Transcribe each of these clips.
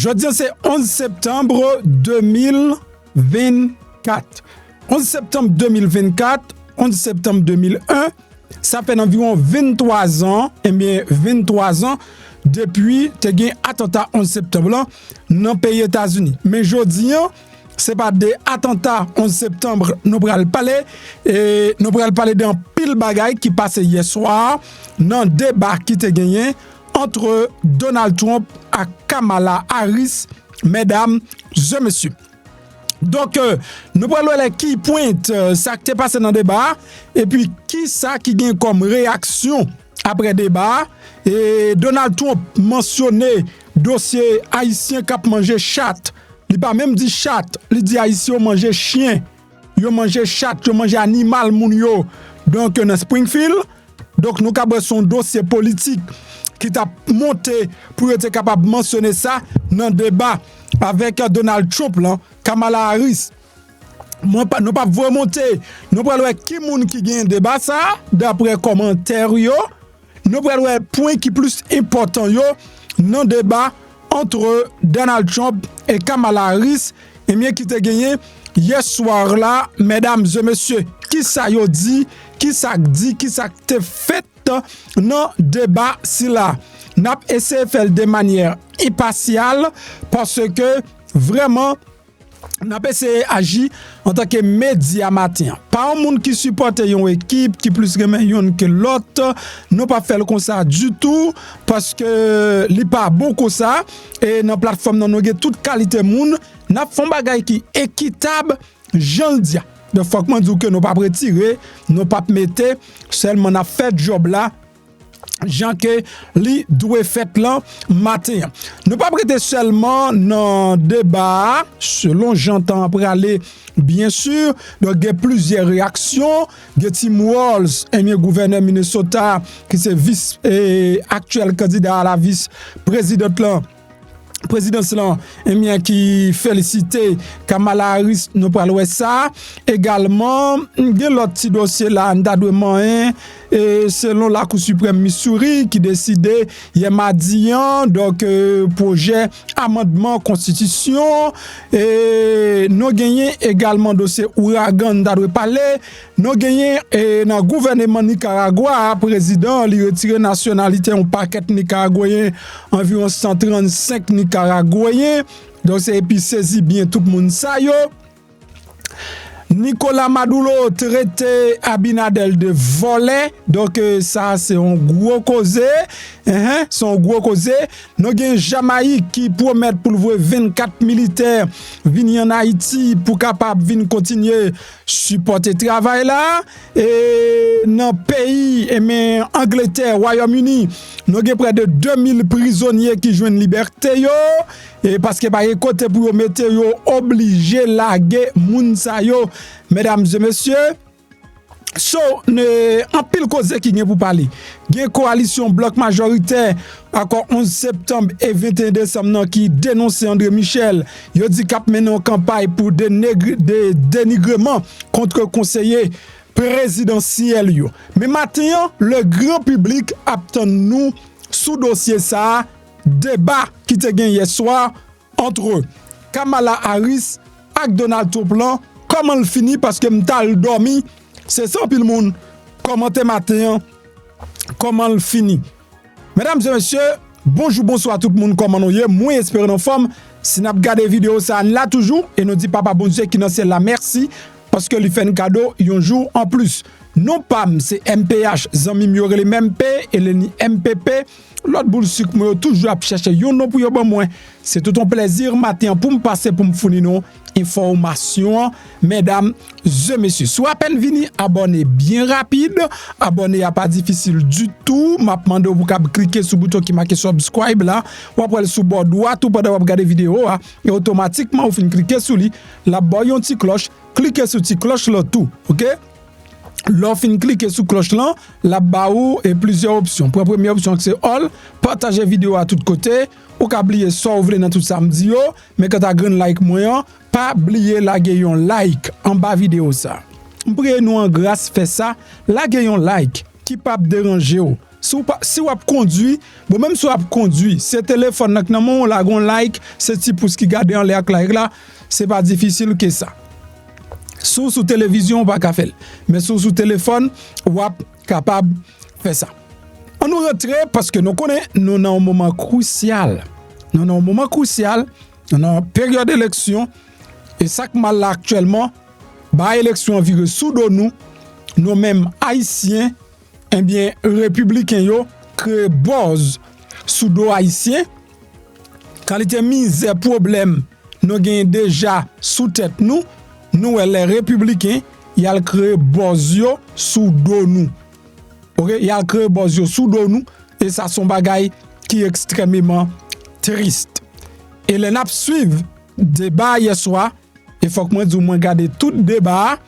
Jeudi, c'est 11 septembre 2024. 11 septembre 2024, 11 septembre 2001, ça fait environ 23 ans, eh bien 23 ans depuis te gen attentat 11 septembre là dans le pays États-Unis. Mais jeudi, c'est pas des attentats 11 septembre nous pral parler et nous pral parler d'un pile bagay qui passé hier soir dans débat qui te gagné entre Donald Trump et Kamala Harris, mesdames et messieurs. Donc, nous parlons de qui pointe ça qui est passé dans le débat et puis qui ça qui gagne comme réaction après débat. Et Donald Trump mentionné dossier haïtien qui a mangé chat. Il pas même dit chat, il dit haïtien manger chien, yo manger chat, yo manger animal moun yo. Donc dans Springfield, donc nous avons son dossier politique qui t'a monté pour être capable de mentionner ça dans le débat avec Donald Trump là, Kamala Harris. Nous pas remonter, nous pas voir qui moun qui gagne débat ça d'après commentaire yo. Nous pas voir point qui plus important yo dans le débat entre Donald Trump et Kamala Harris et bien qui t'a gagné hier soir là, mesdames et messieurs. Qui ça yo dit, qui ça te fait dans débat si là. N'a essayé de faire de manière impartiale parce que vraiment n'a pas essayé d'agir en tant que média matin. Pas un monde qui supporte une équipe qui plus une que l'autre, non pas faire comme ça du tout parce que li pas bon comme ça et dans plateforme nous avons toute qualité monde, n'a font bagay qui équitable, j'en dis. De fois que dit que nous pas retirer, nous pas mettre seulement n'a fait job là. Jean que li doit fait là matin. Nous pas prêter seulement dans débat selon j'entends après aller bien sûr donc il y a plusieurs réactions. Tim Walz, gouverneur Minnesota qui c'est vice actuel candidat à la vice-présidente là. Présidence là qui félicité Kamala Harris nous parlons ça également il y a l'autre petit dossier là d'adouement et selon la Cour suprême Missouri qui décidait hier mardi donc projet amendement constitution et nous gagné également dossier ouragan d'adoué parler nous gagné dans gouvernement Nicaragua président li retiré nationalité un paquet nicaraguayen environ 135 Nicaraguayen, donc c'est puis saisi bien tout le monde ça yo. Nicolas Maduro traité Abinadel de voler, donc ça c'est un gros causé, c'est un gros causé. Nous avons Jamaïque qui promet pour voir 24 militaires venir en Haïti pour capable venir continuer supporter travail là et dans le pays mais Angleterre, Royaume-Uni, nous avons près de 2000 prisonniers qui joignent liberté yo et parce que par côté pour mettre yo obligé laguer moun sa yo. Mesdames et messieurs, en pile cause qui vient pour parler. Il y a une coalition bloc majoritaire encore 11 septembre et 21 décembre qui dénonce André Michel. Il dit qu'il mène une campagne pour des dénigrements contre conseiller présidentiel. Mais maintenant, le grand public attend nous sous dossier ça débat qui te gagné hier soir entre Kamala Harris et Donald Trump. Comment le finit parce que m'tal dormi, c'est ça puis le monde commenter matin comment le finit. Mesdames et messieurs, bonjour bonsoir tout le monde comment nous y moi espère en forme. Si n'a regardé vidéo ça là toujours et nous dit papa bon Dieu qui dans ciel la merci parce que lui fait un cadeau un jour en plus. Non pas c'est MPH zami mi les même P et le ni MPP. L'autre boule sucre moi toujours à chercher yon non pour yo bon moins. C'est tout un plaisir matin pour me passer pour me fournir non information mesdames et messieurs. Soit à peine vini abonnez bien rapide, abonnez à pas difficile du tout. M'a demandé vous cliquer sur bouton qui marqué subscribe là, ou après sur bord droit tout pendant regarder vidéo et automatiquement vous fin cliquer sur lui, la boyon petit cloche, cliquez sur petit cloche là tout, OK? L'offre fin cliquer sur cloche là, la baou et plusieurs options. Pour la première option c'est all, partager vidéo à tous côtés, ou oublier ça ouvrir dans tout samedi yo, mais quand tu as grand like moyen, pas oublier la gayon like en bas vidéo ça. M'prie nous en grâce fait ça, la gayon like qui pas déranger ou. Si vous conduit, bon même si vous conduit, ce téléphone nan mon la gon like, ce petit pouce qui garde en l'air là, c'est pas difficile que ça. Sous télévision pas ka faire, mais sous téléphone ou capable faire ça. On nous rentre parce que nous connaissons nous dans un moment crucial. Nous dans un moment crucial, nous dans une période d'élection et ça que mal là actuellement, ba élection viré sous nous mêmes haïtiens eh bien républicains yo créé buzz sous dos haïtien. Qualité misère problème nous gagne déjà sous tête nous les républicains y a créé buzz yo sous dos nous. OK, y a créé buzz yo sous dos nous et ça son bagay qui est extrêmement triste. Et les nap suivre débat hier soir, il faut que moi du moins garder tout débat,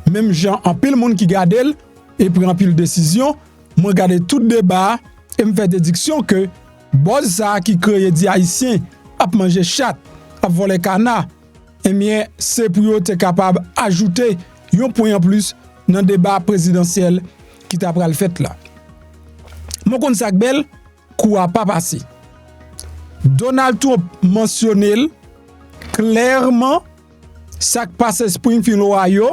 même gens en pile monde qui garde et prend pile décision, moi garder tout débat et me faire déduction que buzz ça qui crée des haïtiens a manger chat, a voler canard, et bien c'est pour être capable ajouter un point en plus dans le débat présidentiel qui t'a pral fait là. Mon compte sac bel coup a pas passé. Donald Trump mentionné clairement ça qui passe Springfield Ohio,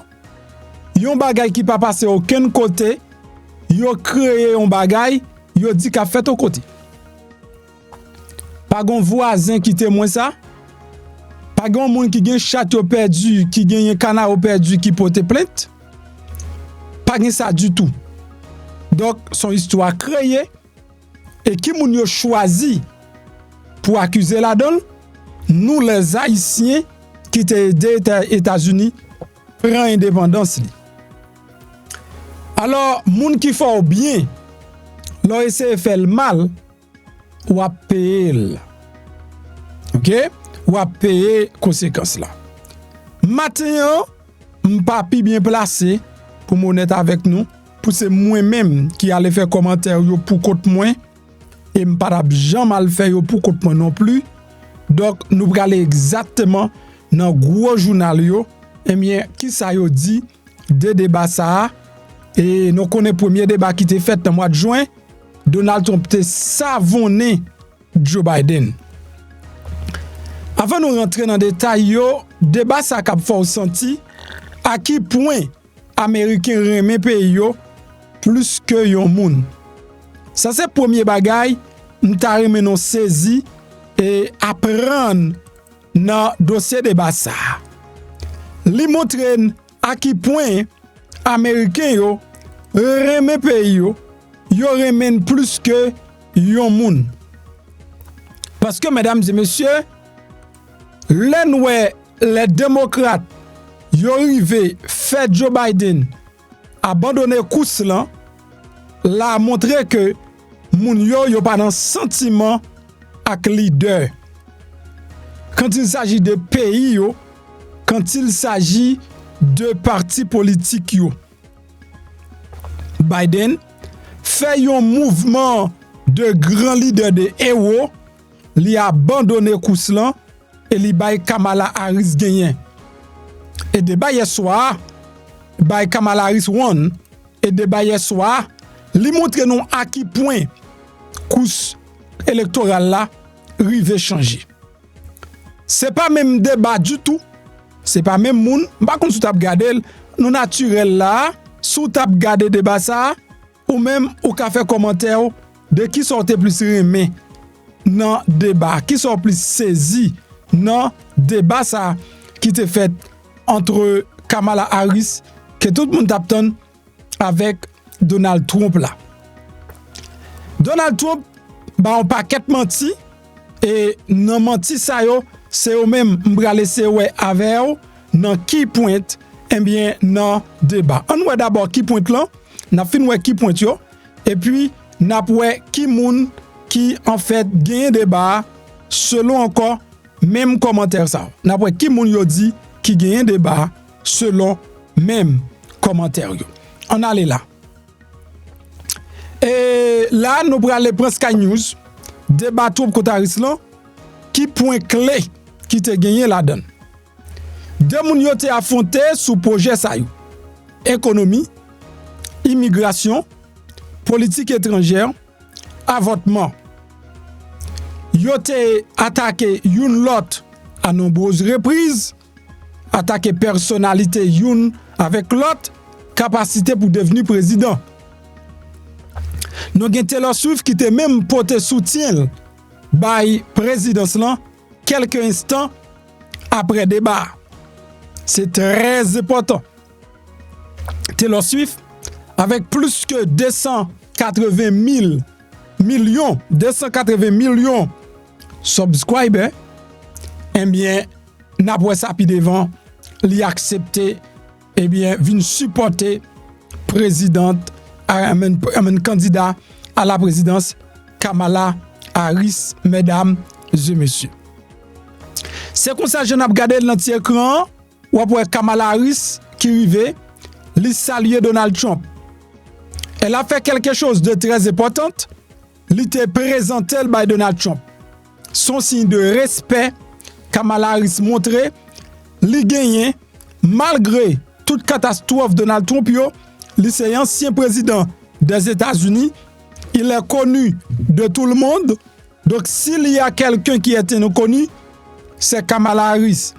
yon bagay qui pas passé aucun côté, yo créé un bagay, yo dit qu'a fait au côté. Pas gon voisin qui témoin ça. Pas gon moun qui gen château perdu, qui gen canard perdu qui porte plainte. Pas gen ça du tout. Donc son histoire créée et qui moun yo choisi pour accuser la donne, nous les Haïtiens qui étaient des États-Unis prend indépendance li. Alors moun qui font bien, leur essaie faire le mal ou à payer. OK? Ou à payer conséquences là. Maintenant, m'papi bien placé pour m'honnête avec nous, pour c'est moi-même qui allait faire commentaire yo pour contre moi et m'pa jamais mal faire yo pour contre moi non plus. Donc nous aller exactement dans gros journal yo et bien qui ça yo dit de débat ça et nous connaît premier débat qui était fait dans mois de juin, Donald Trump te savonné Joe Biden. Avant de rentrer dans le détail, débat ça cap fort senti à qui point américain remet pays yo plus que yon moun. Ça c'est premier bagay m'ta remet non saisi et apprendre dans dossier débat ça. Li montre à qui point américain yo remet pays yo remet plus que yon moun. Parce que mesdames et messieurs, les démocrates yo arrivé fait Joe Biden abandonner course là la montré que moun yo pas dans sentiment ak leader quand il s'agit de pays yo, quand il s'agit de partis politiques yo. Biden fait un mouvement de grand leader de héros, li abandonné course là et li bay Kamala Harris gagné. Et débat hier soir, bay Kamala Harris won et débat hier soir, li montre nous à qui point course électorale là rive changer. C'est pas même débat du tout. C'est pas même moun, pas comme sou t'a regarder nous naturel là, sou t'a regarder débat ça ou même ou ka fait commentaire de qui sortait plus remé dans débat, qui sort plus saisi dans débat ça qui était fait entre Kamala Harris que tout le monde t'attend avec Donald Trump là. Donald Trump ba on paquet menti et non menti ça yo c'est eux même m'bra laisser ouais avec eux dans qui pointe eh bien dans débat. On voit d'abord qui pointe là, n'a fin ouais qui pointe yo et puis n'a ouais qui moun qui en fait gagne débat selon encore même commentaire ça. N'a ouais qui moun yo dit qui gagne débat selon même commentaire yo. On allait là. Et là nous pral aller prendre Sky News débat Trump contre Harris là qui point clé qui te gagné la donne. Deux moun yo te affronté sous projet ça yo. Économie, immigration, politique étrangère, avortement. Yo te attaqué une lot à nombreuses reprises, attaqué personnalité une avec l'autre, capacité pour devenir président. Nous avons Taylor Swift qui était même porté soutien by présidence là quelques instants après débat. C'est très important. Taylor Swift avec plus que 280 millions subscribers, eh bien, n'a pas ça puis devant, li accepté, eh bien, vient supporter présidente, un candidat à la présidence, Kamala Harris, mesdames et messieurs. C'est comme ça que je n'ai regardé dans écran, ou après Kamala Harris qui arrivait, li saluer Donald Trump. Elle a fait quelque chose de très important. Elle était présentée par Donald Trump. Son signe de respect, Kamala Harris montré, li gagné malgré toute catastrophe Donald Trump, c'est ancien président des États-Unis. Il est connu de tout le monde. Donc, s'il y a quelqu'un qui est connu, c'est Kamala Harris.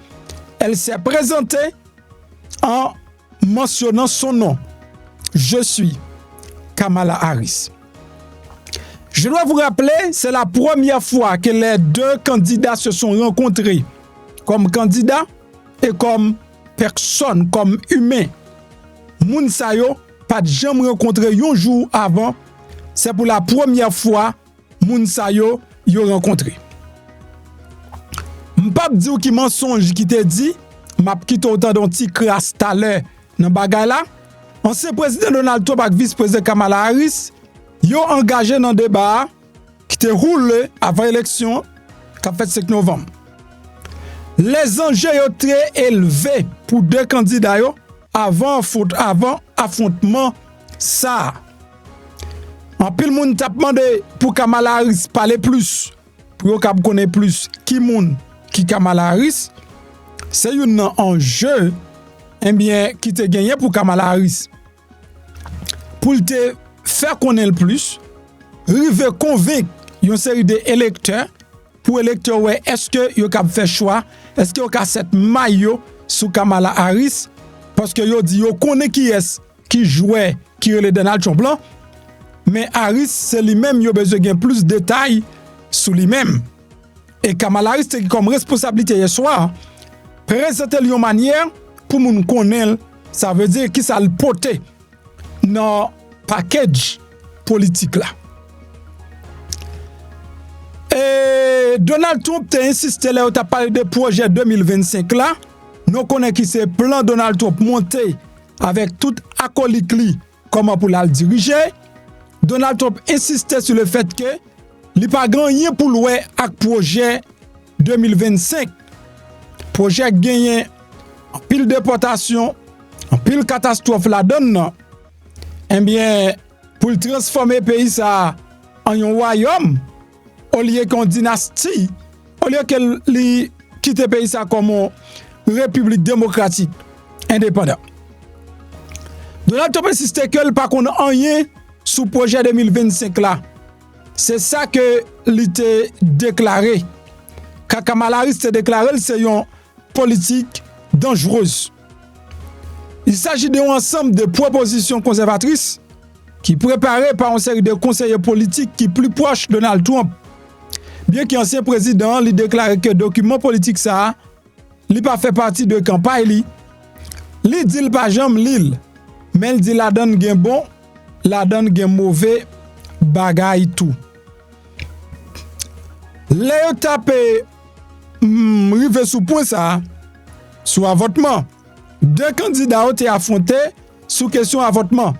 Elle s'est présentée en mentionnant son nom. Je suis Kamala Harris. Je dois vous rappeler, c'est la première fois que les deux candidats se sont rencontrés comme candidats et comme personnes, comme humains. Moun sa yo pas jamais rencontré un jour avant. C'est pour la première fois moun sa yo rencontré. M'pap di ou ki mensonge qui te dit, m'a quitté autant d'un petit crasse tout à l'heure dans bagay là. Ancien président Donald Trump et vice-président Kamala Harris, yo engagé dans débat qui te roulé avant l'élection qui a fait 5 novembre. Les enjeux sont très élevés pour deux candidats avant affrontement ça. En pile moun t'a demandé pour Kamala Harris parler plus, pour qu'on connaisse plus qui moun qui Kamala Harris. C'est un enjeu qui te gagné pour Kamala Harris. Pour te faire connaître plus, rive convaincre une série d'électeurs pour électeurs ouais est-ce que yo cap fait choix, est-ce que yo ka cette maillot sous Kamala Harris parce que yo dit yo connaît qui est qui jouait qui est le Donald Trump là, mais Harris c'est lui-même yo besoin de plus de détails sur lui-même. Et Kamala Harris c'est comme responsabilité hier soir présenter une manière pour moun connaître, ça veut dire qui ça le porter dans package politique là. Et Donald Trump t'a insisté là, t'a parlé de projet 2025 là. Nous connaissons qui c'est plan Donald Trump monté avec tout acolyte li comment pour la diriger. Donald Trump insistait sur le fait que il pas grand rien pour louer avec projet 2025. Projet gagné en pile déportation, en pile catastrophe la donne. Eh bien, pour transformer le pays ça en un royaume, au lieu qu'en dynastie, au lieu qu'elle quitte le pays ça comme une république démocratique indépendante. Donald Trump insiste que pas qu'on a rien sous projet 2025 là. C'est ça que l'ité déclaré. Quand Kamala Harris a déclaré, c'est une politique dangereuse. Il s'agit d'un ensemble de propositions conservatrices qui préparées par une série de conseillers politiques qui plus proches de Donald Trump. Bien qu'ancien président lui déclare que le document politique ça, il pas fait partie de campagne, il dit il pas jamais l'île, mais il dit la donne gain bon, la donne gain mauvais, bagay tout. Les tapé rive sous point ça, sous avortement. Deux candidats ont été affrontés sous question avortement.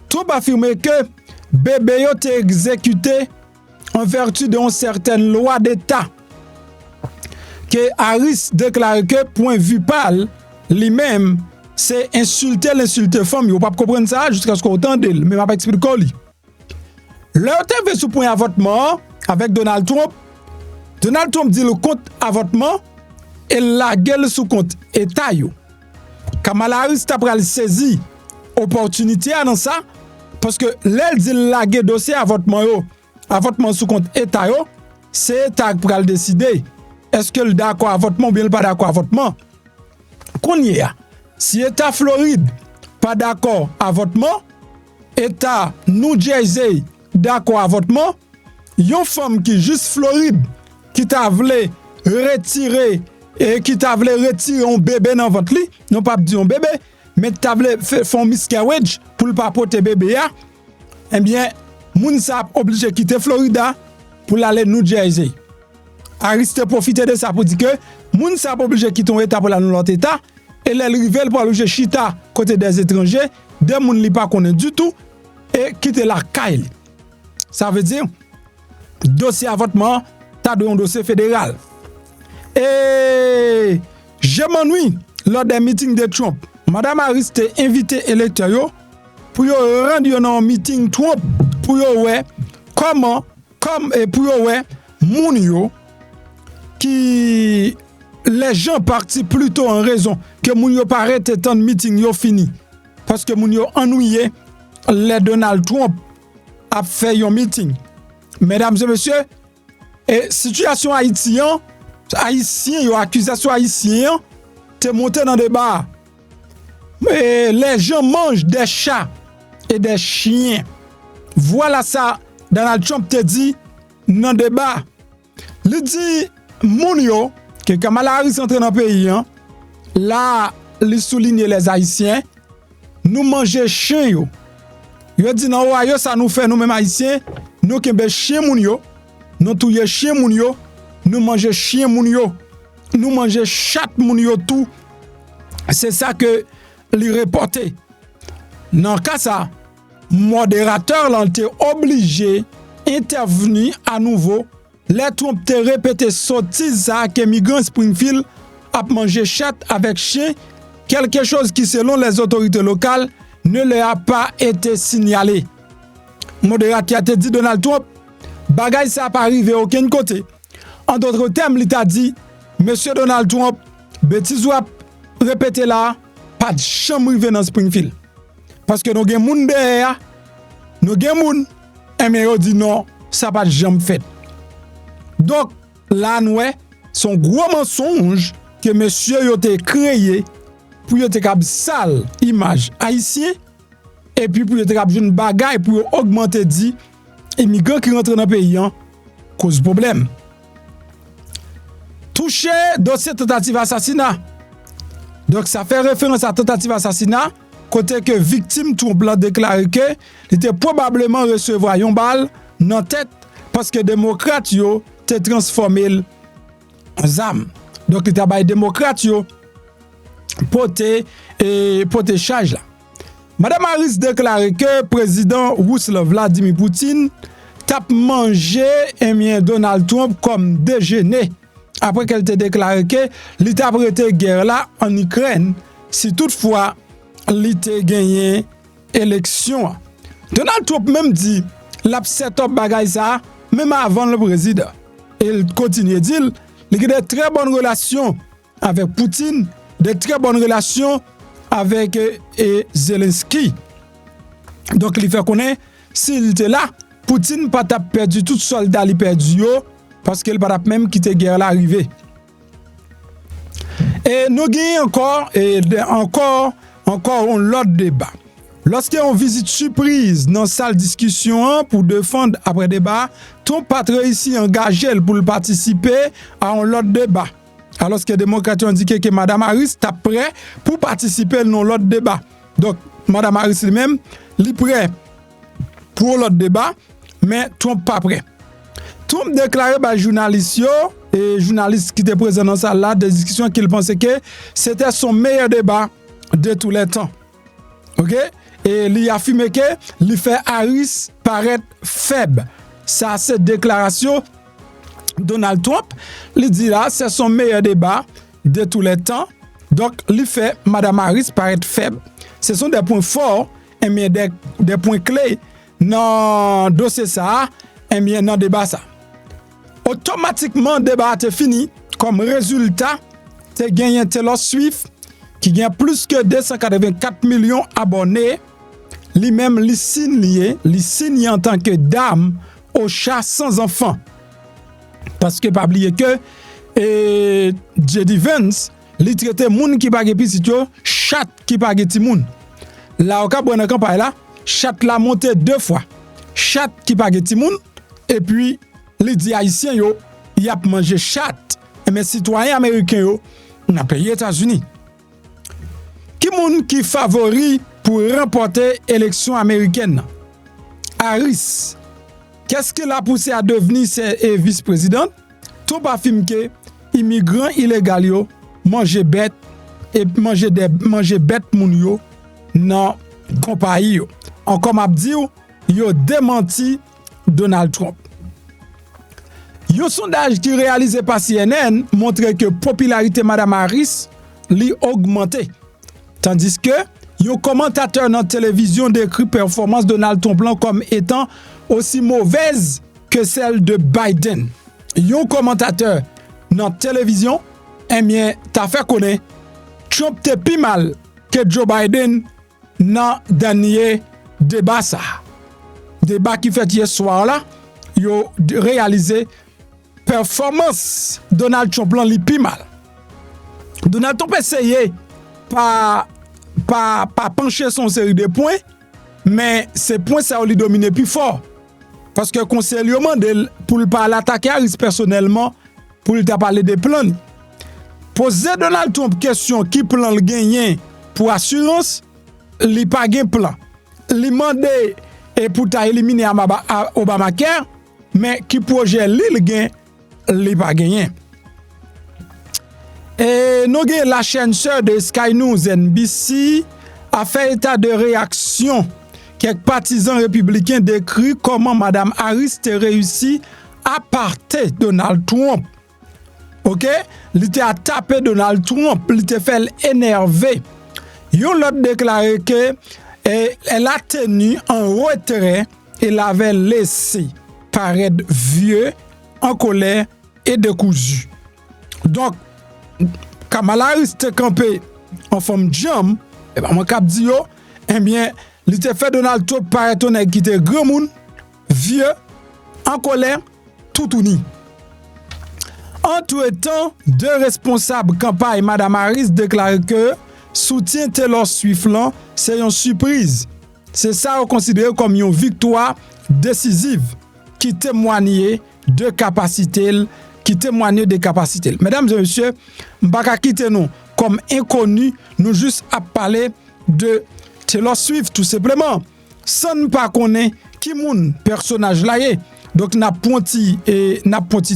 Trump a affirmé que bébé a été exécuté en vertu d'une certaine loi d'État. Que Harris déclare que, point vu pâle, lui-même, c'est insulter l'insulte femme. Vous ne pouvez pas comprendre ça jusqu'à ce qu'on entende, mais je ne vais pas expliquer. Leur TV sous point avortement avec Donald Trump. Donald Trump dit le compte avortement et la gueule sous compte État. Kamala Harris a saisi opportunité dans ça Parce que l'elle dit laguer dossier avortement sous compte État, c'est État qui va le décider. Est-ce que le d'accord avortement ou bien le pas d'accord avortement? Qu'on y a. Si État Floride pas d'accord avortement, État New Jersey d'accord avortement, yon femme qui juste Floride qui t'a voulu retirer et qui t'a voulu retirer un bébé dans votre lit, non pas dire un bébé, mais t'a voulu faire un miscarriage pour pas porter bébé ya, eh bien moun sa obligé quitter Florida pour aller New Jersey. Ariste profiter de ça pour dire que moun sa obligé quitter un état pour aller dans l'autre état et les rivel pour aller chita côté des étrangers, des moun li pas connaît du tout et quitter la caille. Ça veut dire dossier avortement, t'as un dossier fédéral. Et je m'ennuie lors des meetings de Trump. Madame Harris t'a invité électeurs pour rendre un meeting Trump pour ouais comment et pour ouais moun yo qui les gens partis plutôt en raison que moun yo paraît tant meeting yo fini parce que moun yo ennuyé les Donald Trump a fait un meeting. Mesdames et messieurs, et situation haïtien, accusation haïtien, t'es monté dans le débat. Mais les gens mangent des chats et des chiens. Voilà ça, Donald Trump te dit dans le débat. Il dit, moun yo, que Kamala Harris entre dans le pays, là, il souligne les Haïtiens, nous mangeons chien yo. Yo dit non, ça nous fait nous-mêmes Haïtiens, nous qui be chien moun yo, nous touye chien moun yo, nous manger chien moun yo, nous manger chat moun yo tout. C'est ça que li reporté. Dans le cas ça, modérateur l'ont été obligé intervenir à nouveau. Les trompes te répété sottise ça que migrants Springfield a mangé chat avec chien, quelque chose qui selon les autorités locales ne leur a pas été signalé. Modérateur a dit Donald Trump, bagay ça pas arrivé aucun côté. En d'autres termes, il t'a dit, Monsieur Donald Trump, bêtise ou répété là, pas de chambre rive dans Springfield. Parce que nous gen moun derrière, nous gen moun, et mais on dit non, ça pas de jambe fait. Donc, là, nous, son gros mensonge que monsieur yo te créé pour yo te cap sale image haïtien et puis pour yo te cap une bagaille pour augmenter dit immigrants qui rentrent dans le pays cause problème. Touché dossier tentative assassinat. Donc ça fait référence à tentative assassinat côté que victime tout blanc déclaré que il était probablement recevoir une balle dans tête parce que démocrate yo te transformé en arme. Donc il t'a démocrate yo porter charge là. Madame Harris déclaré que président russe Vladimir Poutine t'a mangé Donald Trump comme déjeuner après qu'elle t'a déclaré que l'État prêté guerre là en Ukraine si toutefois l'État gagné élection. Donald Trump même dit l'a set up bagay ça même avant le président. Et il continue à dire il a de très bonnes relations avec Poutine, de très bonnes relations avec Zelensky. Donc il fait connaître s'il était là, Poutine pas t'a perdu tout soldat il perdu parce qu'il pas même quitter guerre là arrivé. Et nous gagnons encore un autre débat. Lorsqu'on visite surprise dans la salle de discussion pour défendre après débat, ton patron ici engagé pour participer à un autre débat. Alors que les démocrates ont indiqué que Mme Harris est prêt pour participer à l'autre débat. Donc, Mme Harris lui-même, est prêt pour l'autre débat, mais Trump pas prêt. Trump déclaré par les journalistes et journalistes qui étaient présents dans la salle là, des discussions qu'il pensait que c'était son meilleur débat de tous les temps. OK? Et il a affirmé que il fait Harris paraître faible. Ça, cette déclaration, Donald Trump, il dit là, c'est son meilleur débat de tous les temps. Donc, il fait Mme Harris paraître faible. Ce sont des points forts, mais des points clés dans le dossier ça, et bien dans le débat ça. Automatiquement, le débat est fini. Comme résultat, tu as gagné Taylor Swift, qui gagne plus que 284 millions d'abonnés. lui-même li signe en tant que dame au chat sans enfant. Parce que pas oublier que J.D. Vance li traite moun qui pa gen pitit yo chat qui pa gen ti moun. Là au cap dans campagne là, chat la monté 2 fois. Chat qui pa gen ti moun et puis li di haïtien yo y a mangé chat. Et mes citoyens américains yo n'a payé États-Unis. Qui moun qui favori pour remporter élection américaine? Harris. Qu'est-ce qui l'a poussé à devenir vice-président? Tout pas film que immigrants illégaux yo manger bête et manger bête moun yo dans compagnie yo. Encore m'a dit yo démenti Donald Trump. Un sondage qui réalisé par CNN montre que la popularité de Mme Harris li augmenté. Tandis que un commentateur dans la télévision décrit performance de Donald Trump comme étant aussi mauvaise que celle de Biden. Un commentateur dans la télévision, eh bien, t'a fait connaître Trump te plus mal que Joe Biden dans le dernier débat ça. Débat qui fait hier soir là, yo réalisé performance Donald Trump li plus mal. Donald Trump essayé pas pencher son série de points, mais ces points ça lui dominer plus fort. Parce que conseil lui demande pour pas l'attaquer Harris personnellement pour lui parler des plans. Poser Donald Trump question qui plan le gagner pour assurance, li pas gain plan. Li mandé et pour ta éliminer Obamacare, mais qui projet li gain li pas gagné. Et nous la chaîne sœur de Sky News NBC a fait état de réaction. Quelques partisans républicains décrit comment Mme Harris a réussi à parter Donald Trump. OK? Il a tapé Donald Trump, il a fait énerver. Yon l'autre déclaré que elle a tenu en retrait et l'avait laissé paraître vieux, en colère et décousu. Donc, Kamala Harris te campé en forme de jambe, et ben mon cap dit yo, eh bien, il te fait Donald Trump paraître qui était grand moun, vieux, en colère, tout uni. Entre-temps, 2 responsables campagne Mme Harris déclarent que soutien Taylor Swift c'est une surprise. C'est ça considéré comme une victoire décisive qui témoignait de capacité. Mesdames et messieurs, m'baka quitter nous comme inconnus, nous juste à parler de Taylor Swift tout simplement. Sans ne pas connaître qui moun personnage là est. Donc n'a ponti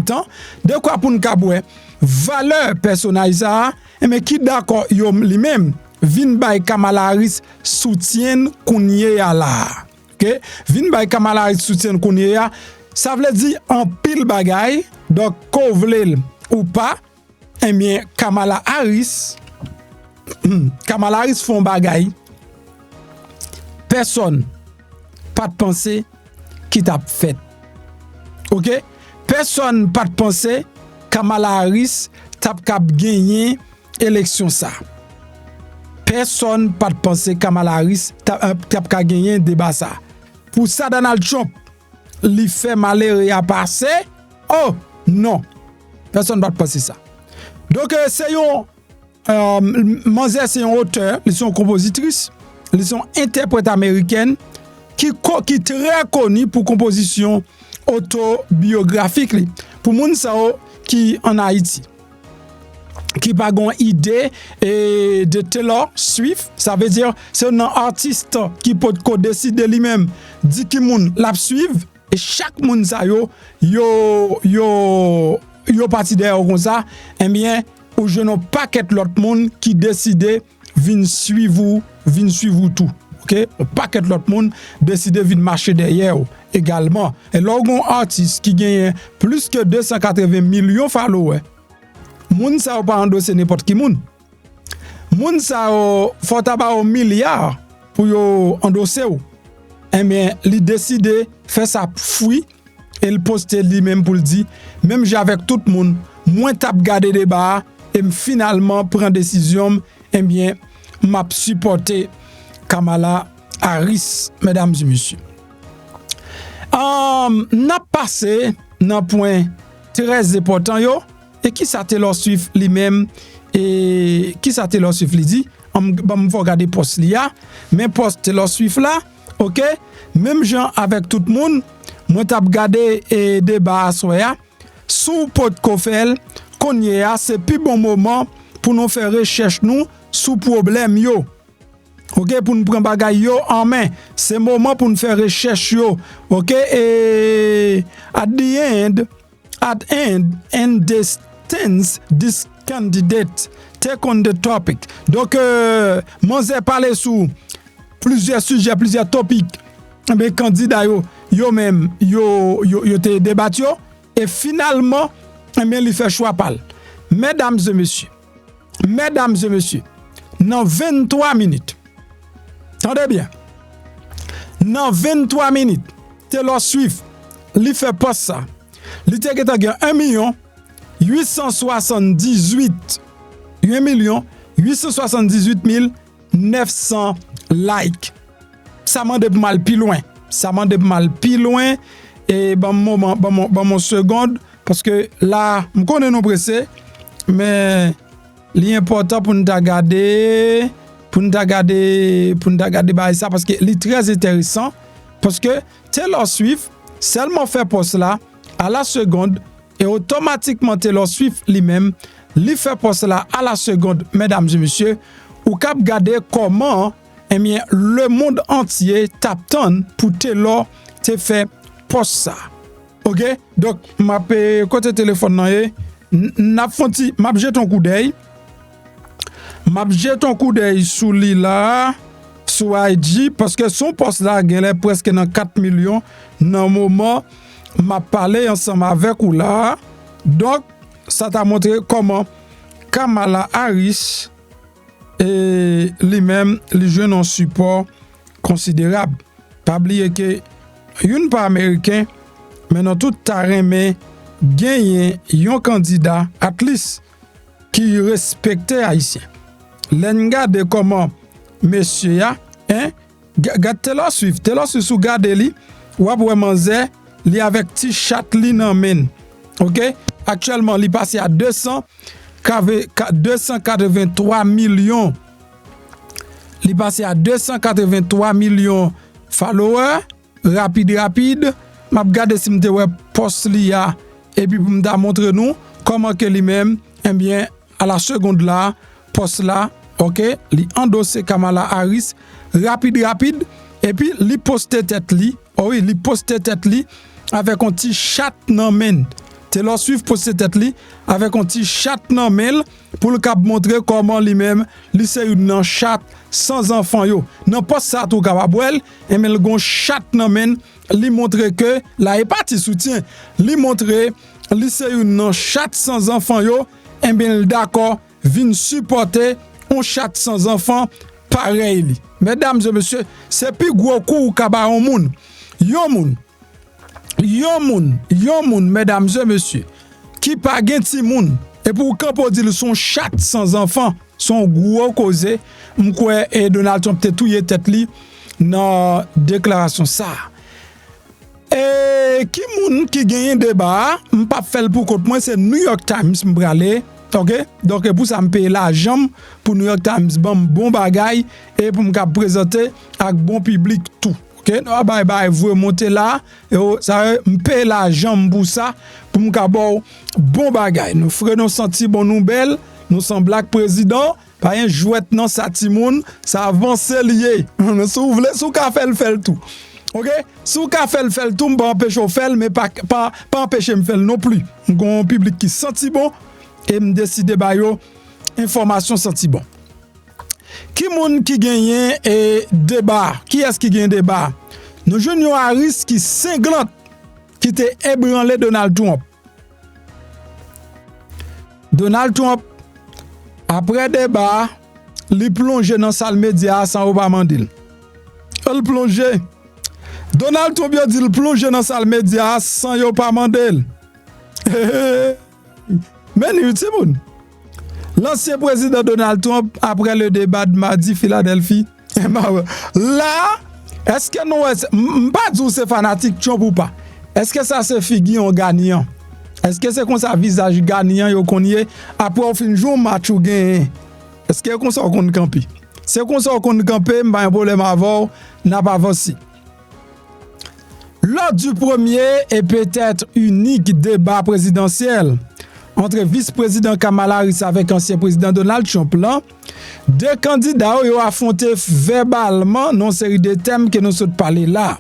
temps de quoi pour nous kaboué valeur personnage ça mais qui d'accord yo lui-même vin bay Kamala Harris soutien kounye ya là. OK? Vin bay Kamala Harris soutien kounye ya, ça veut dire en pile bagay. Donc qu'on vle ou pas, eh bien Kamala Harris font bagay. Personne pas de penser qui t'a fait. OK? Personne pas de penser Kamala Harris t'a gagné élection ça. Personne pas de penser Kamala Harris t'a gagné débat ça. Pour ça Donald Trump li fait malheur à passer. Oh non. Personne pas de penser ça. Donc c'est Manzé c'est un auteur, ils sont compositrices, ils sont interprètes américaines qui très connue pour composition autobiographique pour moun sa qui en Haïti qui pas gon idée de Taylor Swift, ça veut dire c'est un artiste qui peut décider lui-même dit qui moun la suivre et chaque moun sa yo parti derrière comme ça et bien ou je n'ai pas qu'être l'autre monde qui décide vinn suivre tout. OK, un paquet l'autre monde décide de marcher derrière également. Et l'orgon artiste qui gagne plus que 280 millions followers. Moun sa pas endosser n'importe qui moun. Moun sa faut tabac au milliard pour yo endosser. Eh bien, il décide faire sa fouille et il poste lui-même pour le dire même j'ai avec tout le monde, moins tap garder débat et finalement prend décision, eh bien m'a supporter Kamala Harris, mesdames et messieurs. N'a passé dans point très important yo et qui ça Taylor Swift lui-même et qui ça Taylor Swift lui dit on va regarder post là mais post Taylor Swift là OK même gens avec tout le monde moi t'a regardé et débat soya sous pot kofel konye a c'est plus bon moment pour nous faire recherche nous sous problème yo. OK pour nous prendre bagay yo en main, c'est moment pour nous faire recherche yo. OK et at end and this candidate take on the topic. Donc moi j'ai parlé sur plusieurs sujets, plusieurs topics. Mais candidats yo même yo te débattu et finalement il fait choix parle. Mesdames et messieurs, dans 23 minutes. Attendez bien. Dans 23 minutes, Taylor Swift li fait post ça. Li te gen 1 878 900 likes. Ça m'a de mal plus loin. Et bon mon seconde parce que là, je connais nous pressé mais l'important pour nous regarder ça parce que c'est très intéressant parce que Taylor Swift seulement fait post là à la seconde et automatiquement Taylor Swift lui-même lui fait post là à la seconde. Mesdames et messieurs, ou cap regarder comment le monde entier tape pour Taylor te fait post ça. OK? Donc m'a côté téléphone n'a fonti m'a jeté un coup d'œil. M'a jeté un coup d'œil sous lui là sur IG parce que son post là gagne presque dans 4 millions dans moment m'a parlé ensemble avec ou là. Donc ça t'a montré comment Kamala Harris et lui-même les jeunes en support considérable. Pas oublier que une pas américain mais dans tout terrain mais gagner un candidat at least qui respectait haïtien. L'en garde comment monsieur ya gade Taylor Swift sous garde li ou vraiment zé li avec petit chat li nan men. OK? Actuellement li passé à 283 millions. Li passé à 283 millions followers rapide m'a regarder si m'te wè post li ya et puis pour m'ta montrer nous comment que lui même bien à la seconde là post là OK li endossé Kamala Harris rapide et puis li poste tête li li poste tête li avec un petit chat nan men. Taylor Swift poste tête li avec un petit chat nan men pour le cap montrer comment lui-même li c'est une chat sans enfant yo. Nan poste ça tout capable et mais le gon chat nan men li montrer que la parti soutien li montrer li c'est une chat sans enfant yo et bien d'accord vinn supporter un chat sans enfant pareil li. Mesdames et messieurs, c'est plus gros coup kaba on moun. Yo moun, mesdames et messieurs, qui pa gen ti moun et pour quand dire son chat sans enfant, son gros causé, m'kwe et Donald Trump te touye tête li dans déclaration ça. Et qui moun qui gagne débat, m'pa fait pour côté moi c'est New York Times m'bralé. OK? Donc pour ça me paye l'argent pour New York Times bon bagay et pour me présenter avec bon public tout. OK? Non bye vous monter là et ça me paye l'argent pour ça pour me bon bagay. Nous ferons nos senti bon nouvelle, nous sommes black président, pas un jouet non ça timoun, ça avance lié. Sou vle sou ka fait tout. OK? Sou ka fait tout, m'pa empêcher faire mais pas empêcher me faire non plus. Un public qui senti bon et me décider ba yo information senti bon. Qui moun qui gagne et débat? Qui est-ce qui gagne débat? Nous jeunes Harris qui cinglante qui te ébranlé Donald Trump. Donald Trump après débat, li plongé dans salle média sans Obama dit. Il plongé. Donald Trump a dit il plongé dans salle média sans yo pas mandel. Mais l'ancien président Donald Trump, après le débat de mardi Philadelphie, là, Est-ce que nous, pas dire c'est fanatique Trump ou pas? Est-ce que ça c'est figure gagnant? Est-ce que c'est comme ça visage gagnant yo konye après au fin jour match ou gagne? Est-ce que comme ça on camper? C'est comme ça on camper, pas un problème avant, n'a pas avancé. Lors du premier et peut-être unique débat présidentiel entre vice-président Kamala Harris avec ancien président Donald Trump, là, deux candidats ont affronté verbalement une série de thèmes que nous sommes parlé là.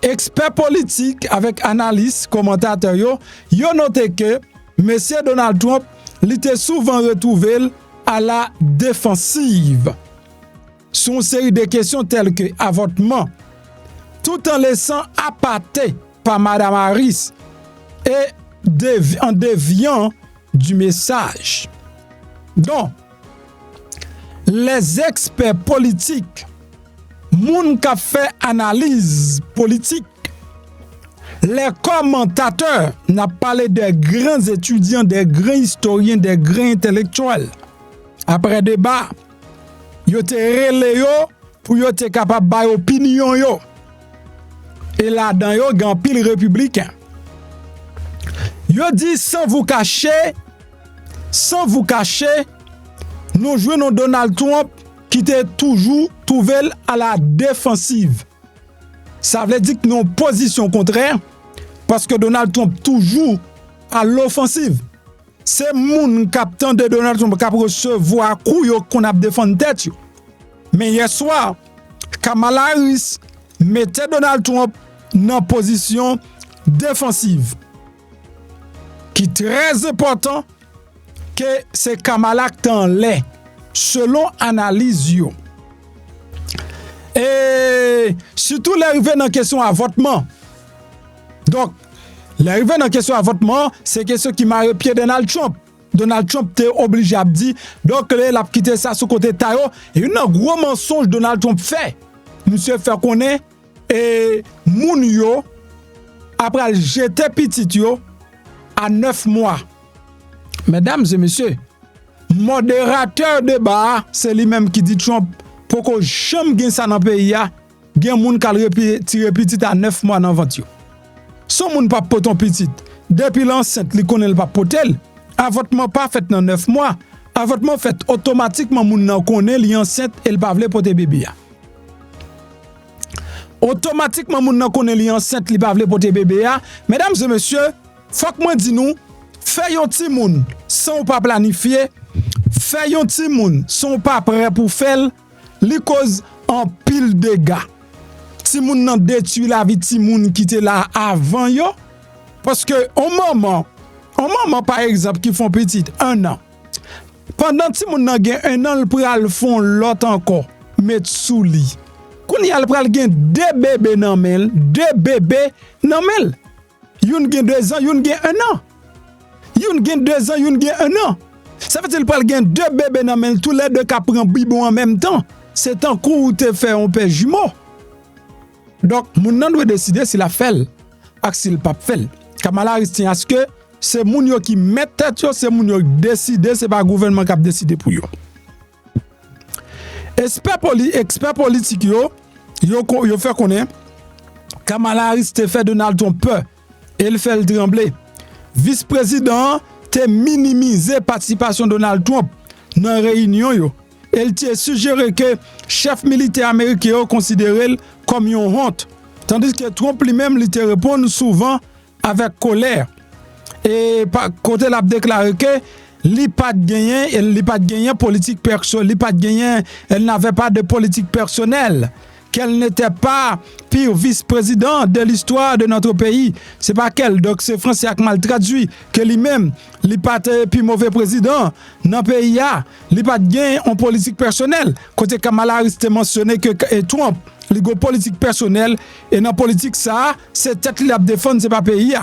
Experts politiques avec analystes, commentateurs, ont noté que M. Donald Trump était souvent retrouvé à la défensive sur une série de questions telles que avortement, tout en laissant appâter par Mme Harris et en déviant du message. Donc, les experts politiques, moun qui fait analyse politique, les commentateurs, n'a parlé des grands étudiants, des grands historiens, des grands intellectuels. Après débat, yo te relé yo pour yo te capable bay opinion yo. Et là-dedans yo gan pile républicain. Yo dit sans vous cacher, nous jouons Donald Trump qui était toujours trouvé à la défensive. Ça veut dire que nous position contraire parce que Donald Trump toujours à l'offensive. C'est moun captain de Donald Trump qui recevoir coup yo qu'on a défendre tête yo. Mais hier soir, Kamala Harris mettait Donald Trump dans position défensive. Qui est très important que c'est Kamala qui en l'est selon analyse yo. Et surtout l'arrivée dans question avortement. Donc l'arrivée dans question avortement, c'est question qui m'a repied Donald Trump. Donald Trump était obligé à dire donc il a quitté ça sur côté tayo et un gros mensonge Donald Trump fait. Monsieur fait connaître et moun yo après jeter petit yo à 9 mois. Mesdames et messieurs, modérateur de débat, c'est lui-même qui dit Trump pour que jamais gagne ça dans le pays, gen moun kal retire petit à 9 mois dans ventre yo. Son moun pas poton petit. Depuis l'enceinte, li connaît pas potel. Avortement pas fait dans 9 mois. Avortement fait automatiquement moun nan connaît li enceinte et pas vle poter bébé. Automatiquement moun nan connaît li enceinte li pas vle poter bébé. Mesdames et messieurs, faut que moi dis nous, fais yon ti moun sans pas planifier, fais yon ti moun sans pas prêt pour faire, li cause en pile dégâts. Ti moun nan détruit la vie ti moun qui était là avant yo parce que au moment par exemple qui font petit 1 an. Pendant ti moun nan gen 1 an, le pral font l'autre encore mettre sous lit. Koun y a le pral gen 2 bébés nan mel, 2 bébés nan mel. Youn gen 2 ans, youn gen 1 an. Youn gen 2 ans, youn gen 1 an. Ça veut dire le pral gen 2 bébés nan mel, tous les deux ka prend bibon en même temps. C'est un coup où te fait un père jumeau. Donc, moun nan doit décider s'il a fait ou s'il pas fait. Kamala Harris tient à ce que c'est moun yo qui met tête yo, c'est moun yo décider, c'est pas le gouvernement qui a décidé pour yo. Expert politique yo fait connaître Kamala Harris te fait Donald Trump peur et il fait le trembler. Vice-président te minimisé participation Donald Trump dans réunion yo. Elle t'a suggéré que chef militaire américain considéré comme une honte. Tandis que Trump lui-même lui te répond souvent avec colère. Et côté l'a déclaré que li pas gagné politique personnelle, elle n'avait pas de politique personnelle, qu'elle n'était pas pire vice-président de l'histoire de notre pays. C'est pas qu'elle, donc c'est français qui mal traduit que lui-même li pas plus mauvais président dans le pays li pas gagné en politique personnelle. Côté Kamala Harris te mentionné que Trump li go politique personnelle et dans politique ça c'est tête li a défendre c'est pas pays.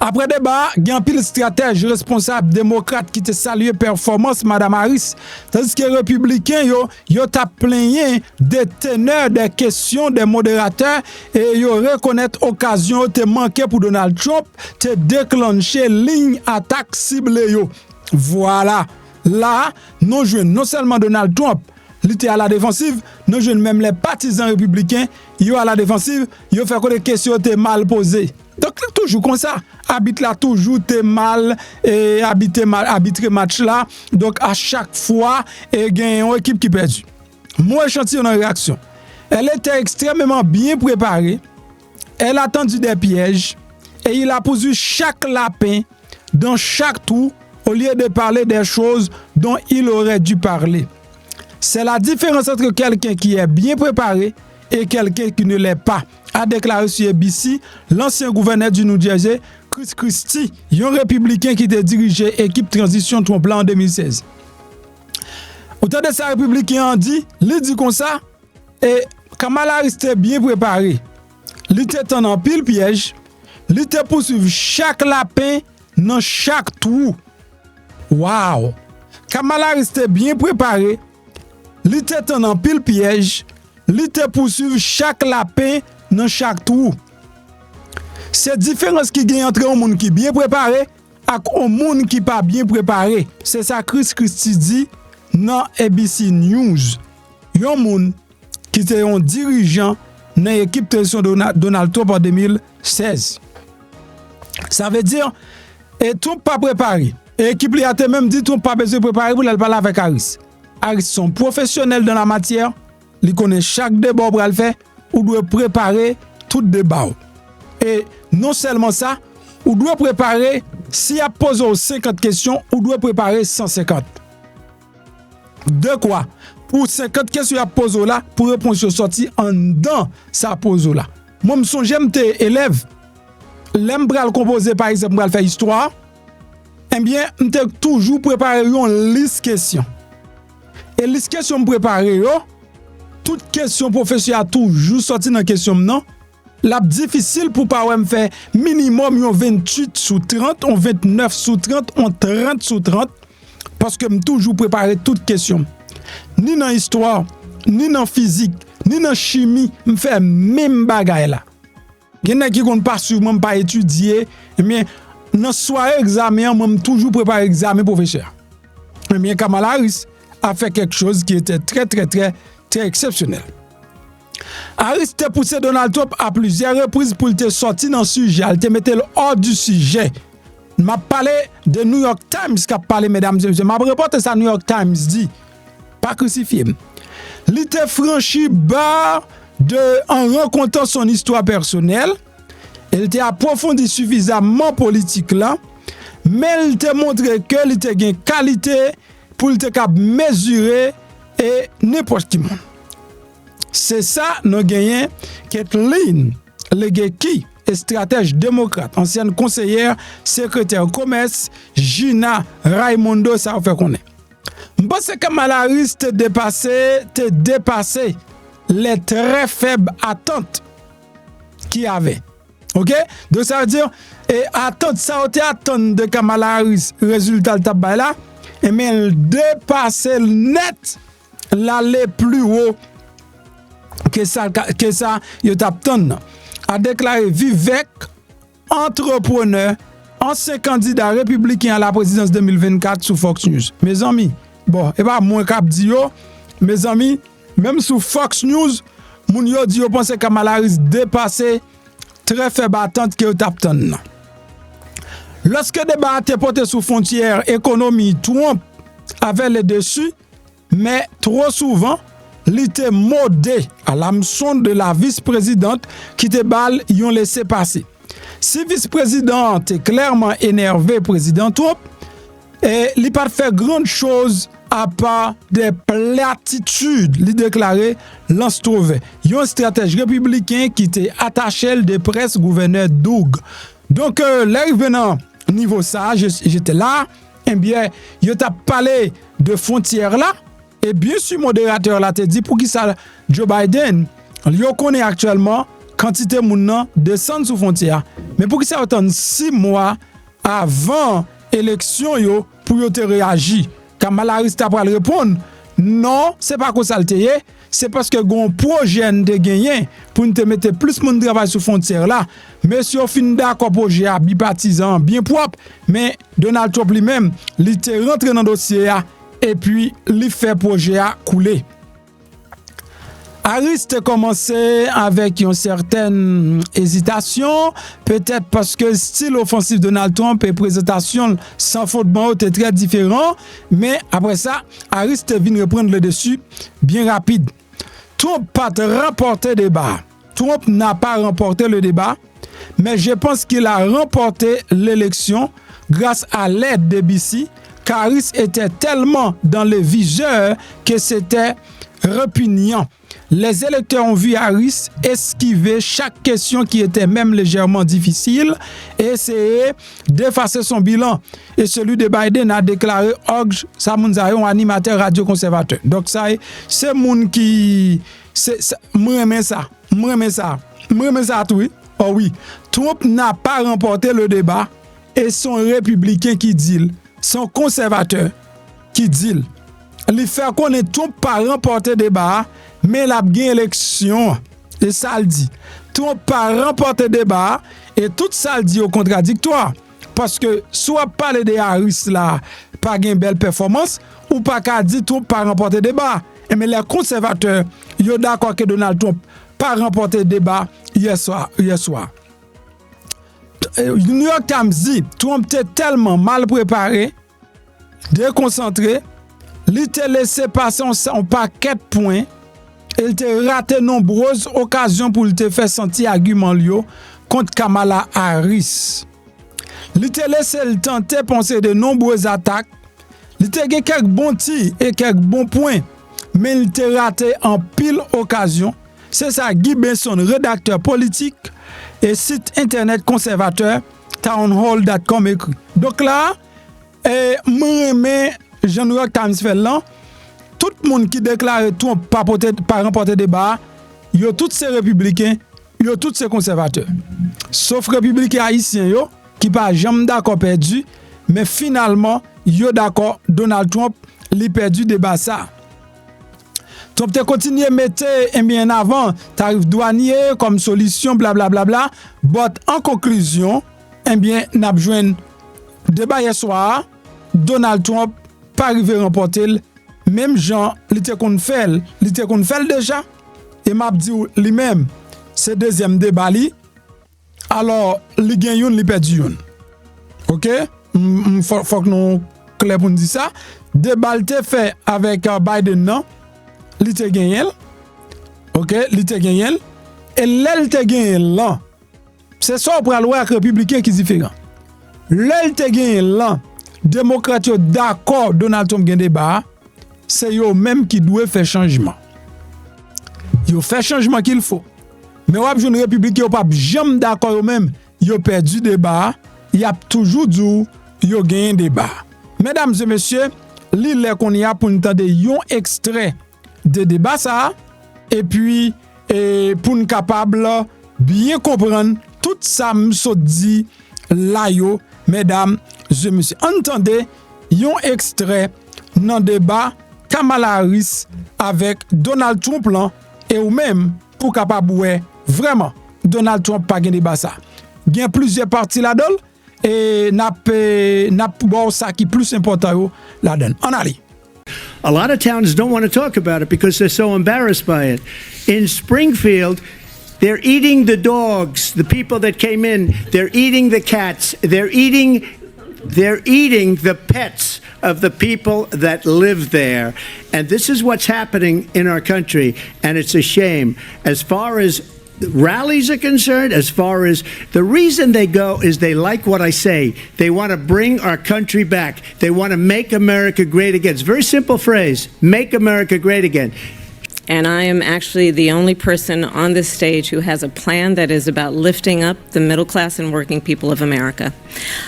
Après débat, il y a un pile stratège responsable démocrate qui te salue performance Mme Harris. Tandis que les républicains, yo t'a plaigné des teneurs des questions des modérateurs et yo reconnaître occasion te manquer pour Donald Trump te déclencher ligne attaque ciblée yo. Voilà. Là, nous jouons non seulement Donald Trump, il était à la défensive, nous jeunes même les partisans républicains, ils à la défensive, ils fait que les questions étaient mal posées. Donc toujours comme ça, arbitre là toujours t'es mal et arbitrer match là. Donc à chaque fois, il y a une équipe qui perd. Moi échantillon en réaction. Elle était extrêmement bien préparée. Elle a tendu des pièges et il a posé chaque lapin dans chaque trou au lieu de parler des choses dont il aurait dû parler. C'est la différence entre quelqu'un qui est bien préparé et quelqu'un qui ne l'est pas, a déclaré sur ABC l'ancien gouverneur du New Jersey, Chris Christie, un républicain qui était dirigé l'équipe Transition Trump en 2016. Autant de sa républicain dit, il dit comme ça, et Kamala Harris était bien préparé. Il était en pile piège, il était poursuivre chaque lapin dans chaque trou. Wow! Kamala Harris était bien préparé, il était en pile piège, il était poursuivre chaque lapin dans chaque trou. C'est différence qui gagne entre un monde qui est bien préparé et un monde qui n'est pas bien préparé. C'est ça Chris Christie dit dans ABC News. Un monde qui était un dirigeant dans l'équipe de Donald Trump en 2016. Ça veut dire et Trump pas préparé. Et l'équipe lui a même dit Trump pas besoin de préparer pour aller parler avec Harris. Harris sont professionnels dans la matière, ils connaissent chaque débat pour le faire, ou doit préparer tout débat. Et non seulement ça, ou doit préparer, s'il y a posé 50 questions, ou doit préparer 150. De quoi? Pour 50 questions à poser là, pour répondre sur sortie en dedans, ça pose là. Moi, je suis j'aime tes élèves, l'aime le composer par exemple, pour faire histoire, eh bien, je toujours préparé une liste de questions. Et liste de questions préparées, toute question professionnelle a toujours sorti dans la question non. La difficile pour pas me faire minimum 28 sous 30, 29 sous 30, 30 sous 30 parce que me toujours préparé toute question. Ni dans histoire, ni dans physique, ni dans chimie, me fait même bagaille là. Gen qui compte pas sûrement pas étudier, mais dans soirée examen, moi toujours préparé examen professeur. Mais Kamala Harris a fait quelque chose qui était très exceptionnel. Harris te poussé Donald Trump à plusieurs reprises pour te sortir dans le sujet, elle te mettait hors du sujet. M'a parlé de New York Times qui a parlé, mesdames et messieurs. M'a reporté ça New York Times dit, pas crucifié. Il te franchi bas en racontant son histoire personnelle. Il t'a approfondi suffisamment politique là, mais il t'a montré que il t'a une qualité pour te mesurer et n'importe qui monde. C'est ça nous gagnons Kathleen Legeki, stratège démocrate, ancienne conseillère, secrétaire commerce, Gina Raimondo, ça fait connaître. Je pense que Kamala Harris te dépassé les très faibles attentes qu'il y avait. OK? Donc ça veut dire et attente ça attente de Kamala Harris résultat le tabac là et mais elle dépassait net l'aller plus haut que ça yo t'attend a déclaré Vivek, entrepreneur, ancien candidat républicain à la présidence 2024 sous Fox News. Mes amis, bon, et pas moins cap di yo, mes amis, même sous Fox News, moun yo di yo pense Kamala Harris dépassé très faible attente que yo t'attend. Lorsque débat était porté sous frontière économie, Trump avait le dessus, mais trop souvent il était modé à l'hameçon de la vice-présidente qui te balle y ont laissé passer. Si vice-présidente est clairement énervé président Trump, et il n'a pas fait grande chose à part des platitudes, il déclaré Lance Trouvé. Il y a un stratège républicain qui était attaché de presse gouverneur Doug. Donc, l'arrivant niveau ça, j'étais là, eh bien, il t'a parlé de frontières là. Et bien sûr, modérateur là te dit pour qui ça Joe Biden, il connaît actuellement quantité de moun descend sous frontière. Mais pour qui ça attendre 6 mois avant élection yo pour yo te réagir. Kamala Harris t'a pas répondre. Non, c'est pas que ça le teye, c'est parce que gon projet de gagner pour te mettre plus moun travail sous frontière là. Mais si on fin d'accord projet bipartisan bien propre, mais Donald Trump lui-même, il était rentré dans le dossier et puis il fait projet à couler. Harris a commencé avec une certaine hésitation, peut-être parce que le style offensif de Donald Trump et présentation sans fondement était très différent, mais après ça, Harris est venu reprendre le dessus bien rapide. Trump n'a pas remporté le débat. Trump n'a pas remporté le débat, mais je pense qu'il a remporté l'élection grâce à l'aide de BC, car Harris était tellement dans le viseur que c'était répugnant. Les électeurs ont vu Harris esquiver chaque question qui était même légèrement difficile et essayer d'effacer son bilan. Et celui de Biden a déclaré Hodge Samunzayo, un animateur radio-conservateur. Donc ça, c'est moun qui... Moi, j'aime ça tout. Oh oui, Trump n'a pas remporté le débat et son républicain qui dit, son conservateur qui dit, il fait connaître Trump pas remporté le débat, mais la gain élection. Et ça le dit. Trump pas remporté le débat et tout ça le dit au contradictoire. Parce que soit parler de Harris là, pas gain belle performance, ou pas qu'à dire Trump pas remporté le débat. Mais les conservateurs, ils sont d'accord que Donald Trump pas remporté le débat hier soir. New York Times dit Trump était tellement mal préparé, déconcentré, il était laissé passer un paquet de points, il était raté nombreuses occasions pour te faire sentir argument contre Kamala Harris. Il était laissé tenter penser de nombreuses attaques, il était quelques bons tirs et quelques bons points, mais il était raté en pile occasion. C'est ça Guy Benson, rédacteur politique et site internet conservateur townhall.com écrit. Donc là, moi New York Times fait là, tout le monde qui déclare Trump pas remporter débat, yo tous ces républicains, yo tous ces conservateurs. Sauf républicains haïtiens yo qui pas jamais d'accord perdu, mais finalement yo d'accord Donald Trump li perdu débat ça. Trump te continue à mettre bien avant tarif douanier comme solution blablabla. Bla, bla, bla. But en conclusion, bien n'a besoin débat hier soir, Donald Trump pas arrivé remporter même Jean il était qu'on fait déjà et m'a dit lui-même c'est deuxième débat li. Alors li gagne li perdu une. OK? Faut que nous clair pour nous dire ça. Débat te fait avec Biden non. Li te gagné. OK, li te gagné. Et l'el te gagné là. C'est ça pour aller avec républicain qui différent. L'el te gagné là. Démocrate yo d'accord Donald Trump gagne débat, c'est yo même qui doit faire changement. Yo fait changement qu'il faut. Mais wap joun républicain yo pas jamais d'accord yo même, yo perdu débat, y a toujours dit yo gagné débat. Mesdames et messieurs, li lè qu'on y a pour nous tendre yon extrait de débat ça et puis pour nous capable bien comprendre tout ça m'so dit là yo mesdames et messieurs. Entendez yon extrait dans débat Kamala Harris avec Donald Trump là et ou même pour capable ouais vraiment Donald Trump pas gagné débat ça. Il y a plusieurs parties là-dedans et n'a bon ça qui plus important là-dedans. On allez. A lot of towns don't want to talk about it because they're so embarrassed by it. In Springfield, they're eating the dogs, the people that came in. They're eating the cats. They're eating the pets of the people that live there. And this is what's happening in our country, and it's a shame. As far as rallies are concerned, as far as the reason they go is they like what I say. They want to bring our country back. They want to make America great again. It's a very simple phrase, make America great again. And I am actually the only person on this stage who has a plan that is about lifting up the middle class and working people of America.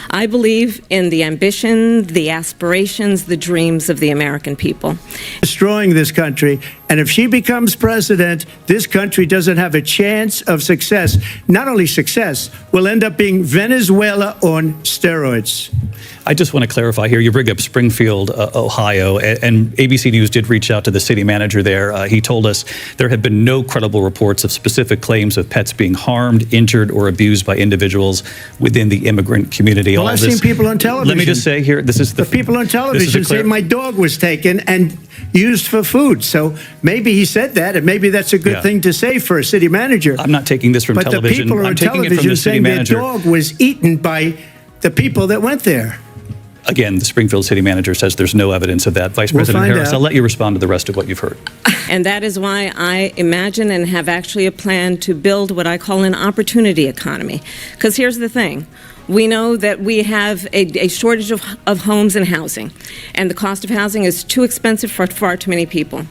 I believe in the ambition, the aspirations, the dreams of the American people. Destroying this country, and if she becomes president, this country doesn't have a chance of success. Not only success, we'll end up being Venezuela on steroids. I just want to clarify here. You bring up Springfield, Ohio, and ABC News did reach out to the city manager there. He told us there have been no credible reports of specific claims of pets being harmed, injured, or abused by individuals within the immigrant community. Well, I've seen people on television. Let me just say here, this is the people on television say my dog was taken and used for food. So maybe he said that, and maybe that's a good thing to say for a city manager. I'm not taking this from television. But the people on television saying their dog was eaten by the people that went there. Again, the Springfield city manager says there's no evidence of that. Vice President Harris, I'll let you respond to the rest of what you've heard. And that is why I imagine and have actually a plan to build what I call an opportunity economy. Because here's the thing. We know that we have a shortage of homes and housing, and the cost of housing is too expensive for far too many people.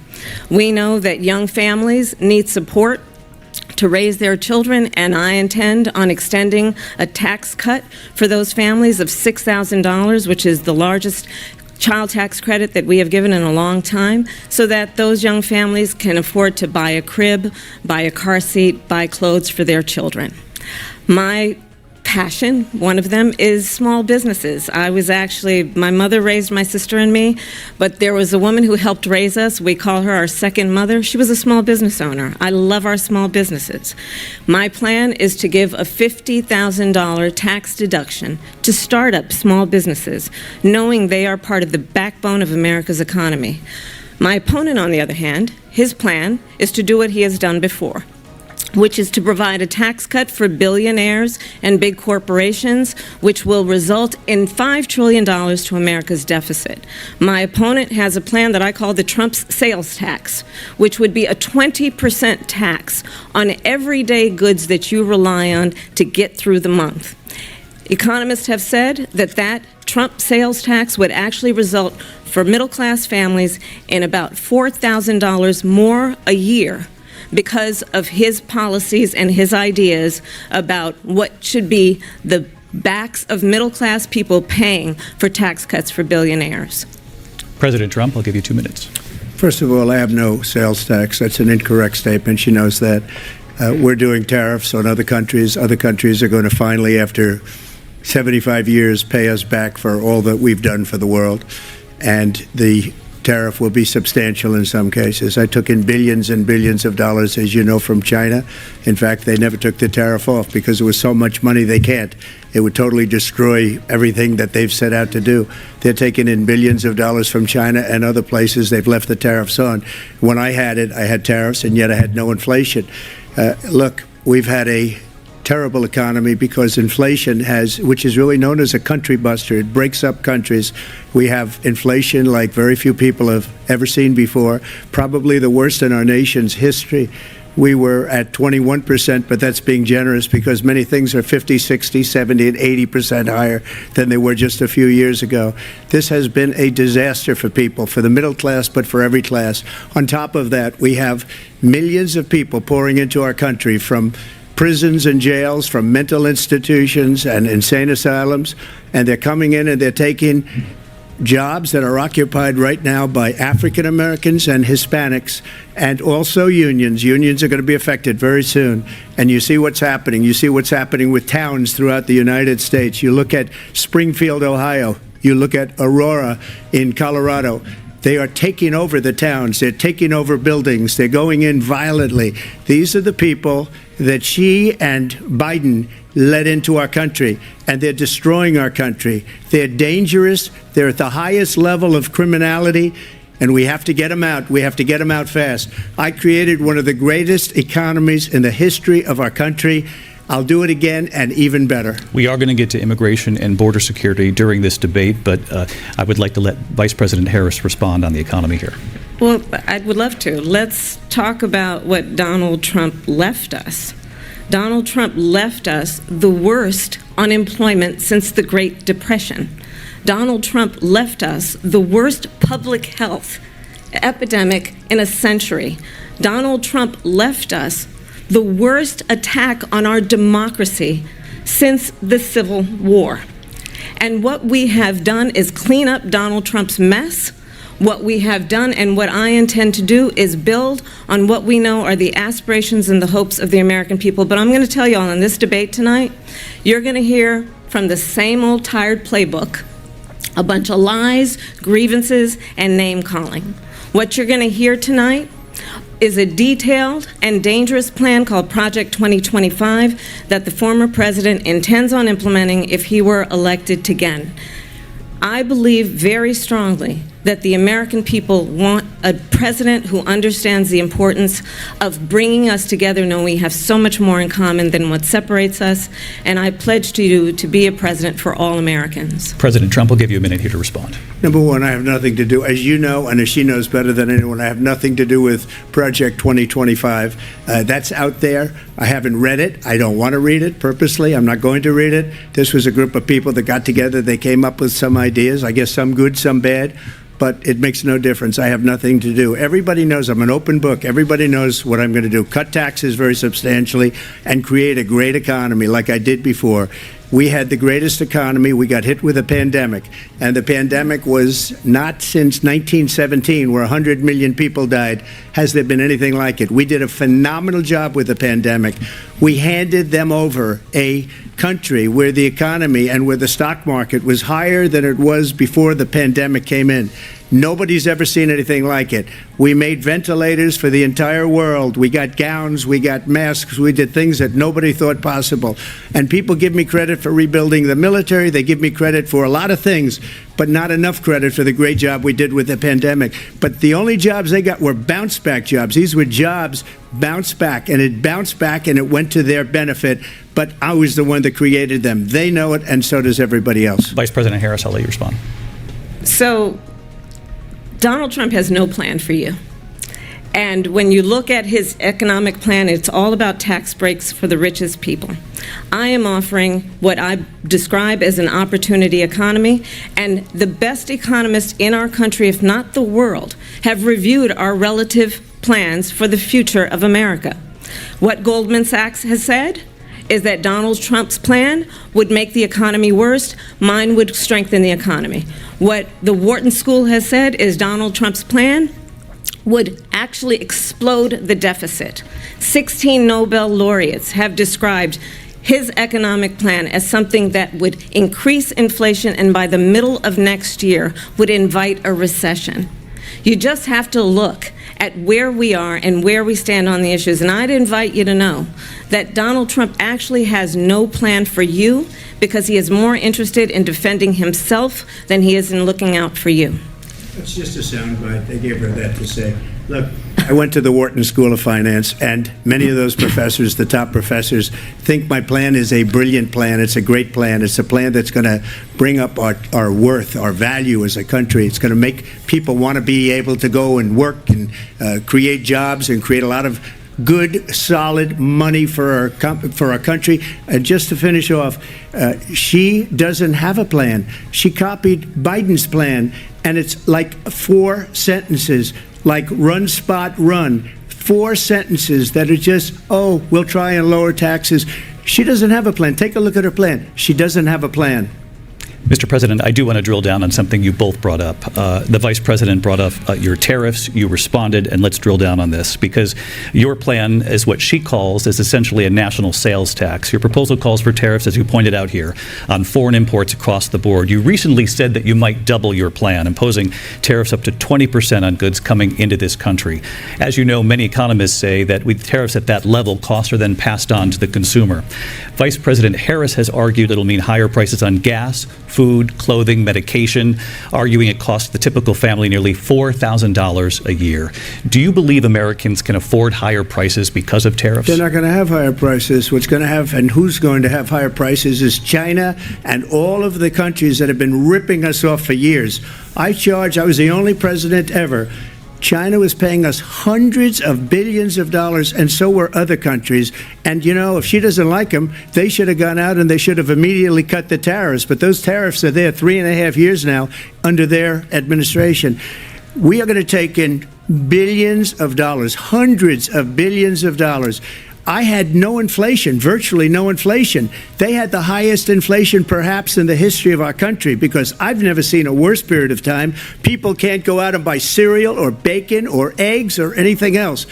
We know that young families need support to raise their children, and I intend on extending a tax cut for those families of $6,000, which is the largest child tax credit that we have given in a long time, so that those young families can afford to buy a crib, buy a car seat, buy clothes for their children. My passion, one of them, is small businesses. My mother raised my sister and me, but there was a woman who helped raise us. We call her our second mother. She was a small business owner. I love our small businesses. My plan is to give a $50,000 tax deduction to startup small businesses, knowing they are part of the backbone of America's economy. My opponent, on the other hand, his plan is to do what he has done before, which is to provide a tax cut for billionaires and big corporations, which will result in $5 trillion to America's deficit. My opponent has a plan that I call the Trump's sales tax, which would be a 20% tax on everyday goods that you rely on to get through the month. Economists have said that Trump sales tax would actually result for middle-class families in about $4,000 more a year, because of his policies and his ideas about what should be the backs of middle-class people paying for tax cuts for billionaires. President Trump, I'll give you 2 minutes. First of all, I have no sales tax. That's an incorrect statement. She knows that. We're doing tariffs on other countries. Other countries are going to finally, after 75 years, pay us back for all that we've done for the world. And the tariff will be substantial in some cases. I took in billions and billions of dollars, as you know, from China. In fact, they never took the tariff off because it was so much money they can't. It would totally destroy everything that they've set out to do. They're taking in billions of dollars from China and other places. They've left the tariffs on. When I had it, I had tariffs, and yet I had no inflation. Look, we've had a terrible economy because inflation which is really known as a country buster. It breaks up countries. We have inflation like very few people have ever seen before, probably the worst in our nation's history. We were at 21%, but that's being generous because many things are 50, 60, 70, and 80% higher than they were just a few years ago. This has been a disaster for people, for the middle class, but for every class. On top of that, we have millions of people pouring into our country from prisons and jails, from mental institutions and insane asylums, and they're coming in and they're taking jobs that are occupied right now by African Americans and Hispanics, and also unions. Unions are going to be affected very soon. And you see what's happening. You see what's happening with towns throughout the United States. You look at Springfield, Ohio. You look at Aurora in Colorado. They are taking over the towns. They're taking over buildings. They're going in violently. These are the people that Xi and Biden led into our country, and they're destroying our country. They're dangerous. They're at the highest level of criminality, and we have to get them out. We have to get them out fast. I created one of the greatest economies in the history of our country. I'll do it again, and even better. We are going to get to immigration and border security during this debate, but I would like to let Vice President Harris respond on the economy here. Well, I would love to. Let's talk about what Donald Trump left us. Donald Trump left us the worst unemployment since the Great Depression. Donald Trump left us the worst public health epidemic in a century. Donald Trump left us the worst attack on our democracy since the Civil War. And what we have done is clean up Donald Trump's mess. What we have done and what I intend to do is build on what we know are the aspirations and the hopes of the American people. But I'm going to tell you all in this debate tonight, you're going to hear from the same old tired playbook a bunch of lies, grievances, and name-calling. What you're going to hear tonight is a detailed and dangerous plan called Project 2025 that the former president intends on implementing if he were elected again. I believe very strongly that the American people want a president who understands the importance of bringing us together, knowing we have so much more in common than what separates us, and I pledge to you to be a president for all Americans. President Trump will give you a minute here to respond. Number one, I have nothing to do, as you know, and as she knows better than anyone, I have nothing to do with Project 2025. That's out there. I haven't read it. I don't want to read it purposely. I'm not going to read it. This was a group of people that got together. They came up with some ideas, I guess some good, some bad. But it makes no difference. I have nothing to do. Everybody knows I'm an open book. Everybody knows what I'm going to do. Cut taxes very substantially and create a great economy like I did before. We had the greatest economy. We got hit with a pandemic. And the pandemic was not since 1917, where 100 million people died, has there been anything like it. We did a phenomenal job with the pandemic. We handed them over a country where the economy and where the stock market was higher than it was before the pandemic came in. Nobody's ever seen anything like it. We made ventilators for the entire world. We got gowns, we got masks, we did things that nobody thought possible. And people give me credit for rebuilding the military. They give me credit for a lot of things, but not enough credit for the great job we did with the pandemic. But the only jobs they got were bounce back jobs. These were jobs bounced back, and it bounced back and it went to their benefit. But I was the one that created them. They know it, and so does everybody else. Vice President Harris, I'll let you respond. So, Donald Trump has no plan for you. And when you look at his economic plan, it's all about tax breaks for the richest people. I am offering what I describe as an opportunity economy, and the best economists in our country, if not the world, have reviewed our relative plans for the future of America. What Goldman Sachs has said is that Donald Trump's plan would make the economy worse, mine would strengthen the economy. What the Wharton School has said is Donald Trump's plan would actually explode the deficit. 16 Nobel laureates have described his economic plan as something that would increase inflation and by the middle of next year would invite a recession. You just have to look at where we are and where we stand on the issues. And I'd invite you to know that Donald Trump actually has no plan for you because he is more interested in defending himself than he is in looking out for you. It's just a soundbite. They gave her that to say. Look, I went to the Wharton School of Finance, and many of those professors, the top professors, think my plan is a brilliant plan. It's a great plan. It's a plan that's going to bring up our worth, our value as a country. It's going to make people want to be able to go and work and create jobs and create a lot of good, solid money for our country. And just to finish off, she doesn't have a plan. She copied Biden's plan, and it's like 4 sentences, like run, spot, run. 4 sentences that are just, oh, we'll try and lower taxes. She doesn't have a plan. Take a look at her plan. She doesn't have a plan. Mr. President, I do want to drill down on something you both brought up. The Vice President brought up your tariffs. You responded, and let's drill down on this, because your plan is what she calls is essentially a national sales tax. Your proposal calls for tariffs, as you pointed out here, on foreign imports across the board. You recently said that you might double your plan, imposing tariffs up to 20% on goods coming into this country. As you know, many economists say that with tariffs at that level, costs are then passed on to the consumer. Vice President Harris has argued it'll mean higher prices on gas, food, clothing, medication, arguing it costs the typical family nearly $4,000 a year. Do you believe Americans can afford higher prices because of tariffs? They're not going to have higher prices. What's going to have, and who's going to have higher prices, is China and all of the countries that have been ripping us off for years. I was the only president ever. China was paying us hundreds of billions of dollars, and so were other countries. And, you know, if she doesn't like them, they should have gone out and they should have immediately cut the tariffs. But those tariffs are there 3.5 years now under their administration. We are going to take in billions of dollars, hundreds of billions of dollars. I had no inflation, virtually no inflation. They had the highest inflation perhaps in the history of our country, because I've never seen a worse period of time. People can't go out and buy cereal or bacon or eggs or anything else.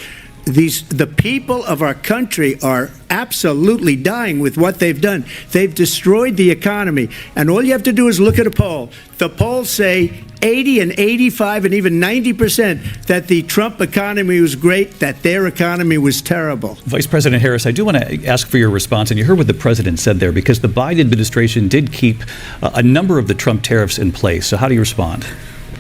the people of our country are absolutely dying with what they've done. They've destroyed the economy. And all you have to do is look at a poll. The polls say 80 and 85 and even 90% that the Trump economy was great, that their economy was terrible. Vice President Harris, I do want to ask for your response, and you heard what the president said there, because the Biden administration did keep a number of the Trump tariffs in place. So how do you respond?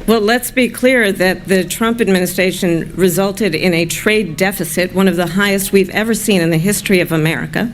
Well, let's be clear that the Trump administration resulted in a trade deficit, one of the highest we've ever seen in the history of America.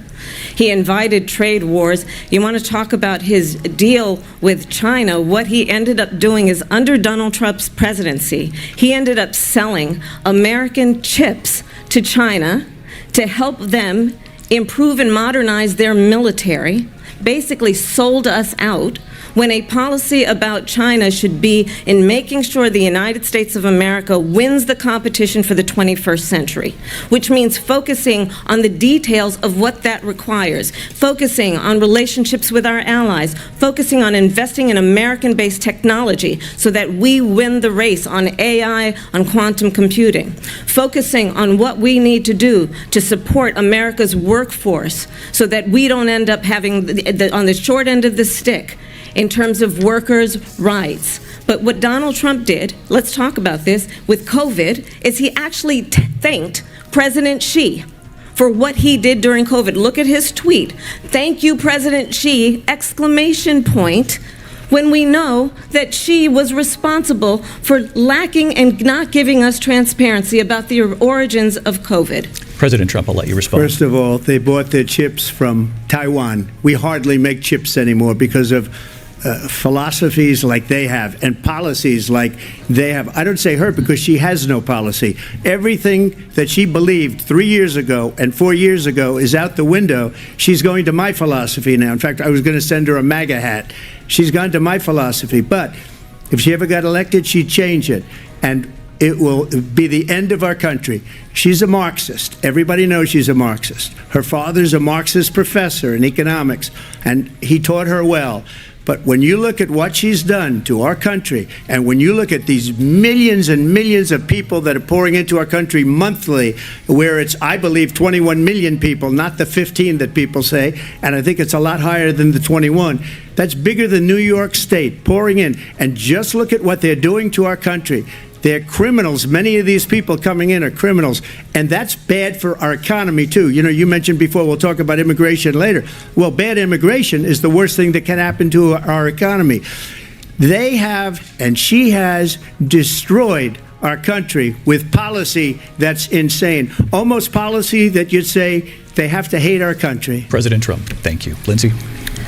He invited trade wars. You want to talk about his deal with China? What he ended up doing is, under Donald Trump's presidency, he ended up selling American chips to China to help them improve and modernize their military, basically sold us out, when a policy about China should be in making sure the United States of America wins the competition for the 21st century, which means focusing on the details of what that requires, focusing on relationships with our allies, focusing on investing in American-based technology so that we win the race on AI, on quantum computing, focusing on what we need to do to support America's workforce so that we don't end up having on the short end of the stick in terms of workers' rights. But what Donald Trump did, let's talk about this, with COVID, is he actually thanked President Xi for what he did during COVID. Look at his tweet. "Thank you, President Xi," exclamation point, when we know that Xi was responsible for lacking and not giving us transparency about the origins of COVID. President Trump, I'll let you respond. First of all, they bought their chips from Taiwan. We hardly make chips anymore because of philosophies like they have and policies like they have. I don't say her because she has no policy. Everything that she believed 3 years ago and 4 years ago is out the window. She's going to my philosophy now. In fact, I was going to send her a MAGA hat. She's gone to my philosophy. But if she ever got elected, she'd change it. And it will be the end of our country. She's a Marxist. Everybody knows she's a Marxist. Her father's a Marxist professor in economics, and he taught her well. But when you look at what she's done to our country, and when you look at these millions and millions of people that are pouring into our country monthly, where it's, I believe, 21 million people, not the 15 that people say, and I think it's a lot higher than the 21. That's bigger than New York State pouring in. And just look at what they're doing to our country. They're criminals. Many of these people coming in are criminals. And that's bad for our economy, too. You know, you mentioned before, we'll talk about immigration later. Well, bad immigration is the worst thing that can happen to our economy. They have, and she has, destroyed our country with policy that's insane. Almost policy that you'd say they have to hate our country. President Trump, thank you. Lindsay?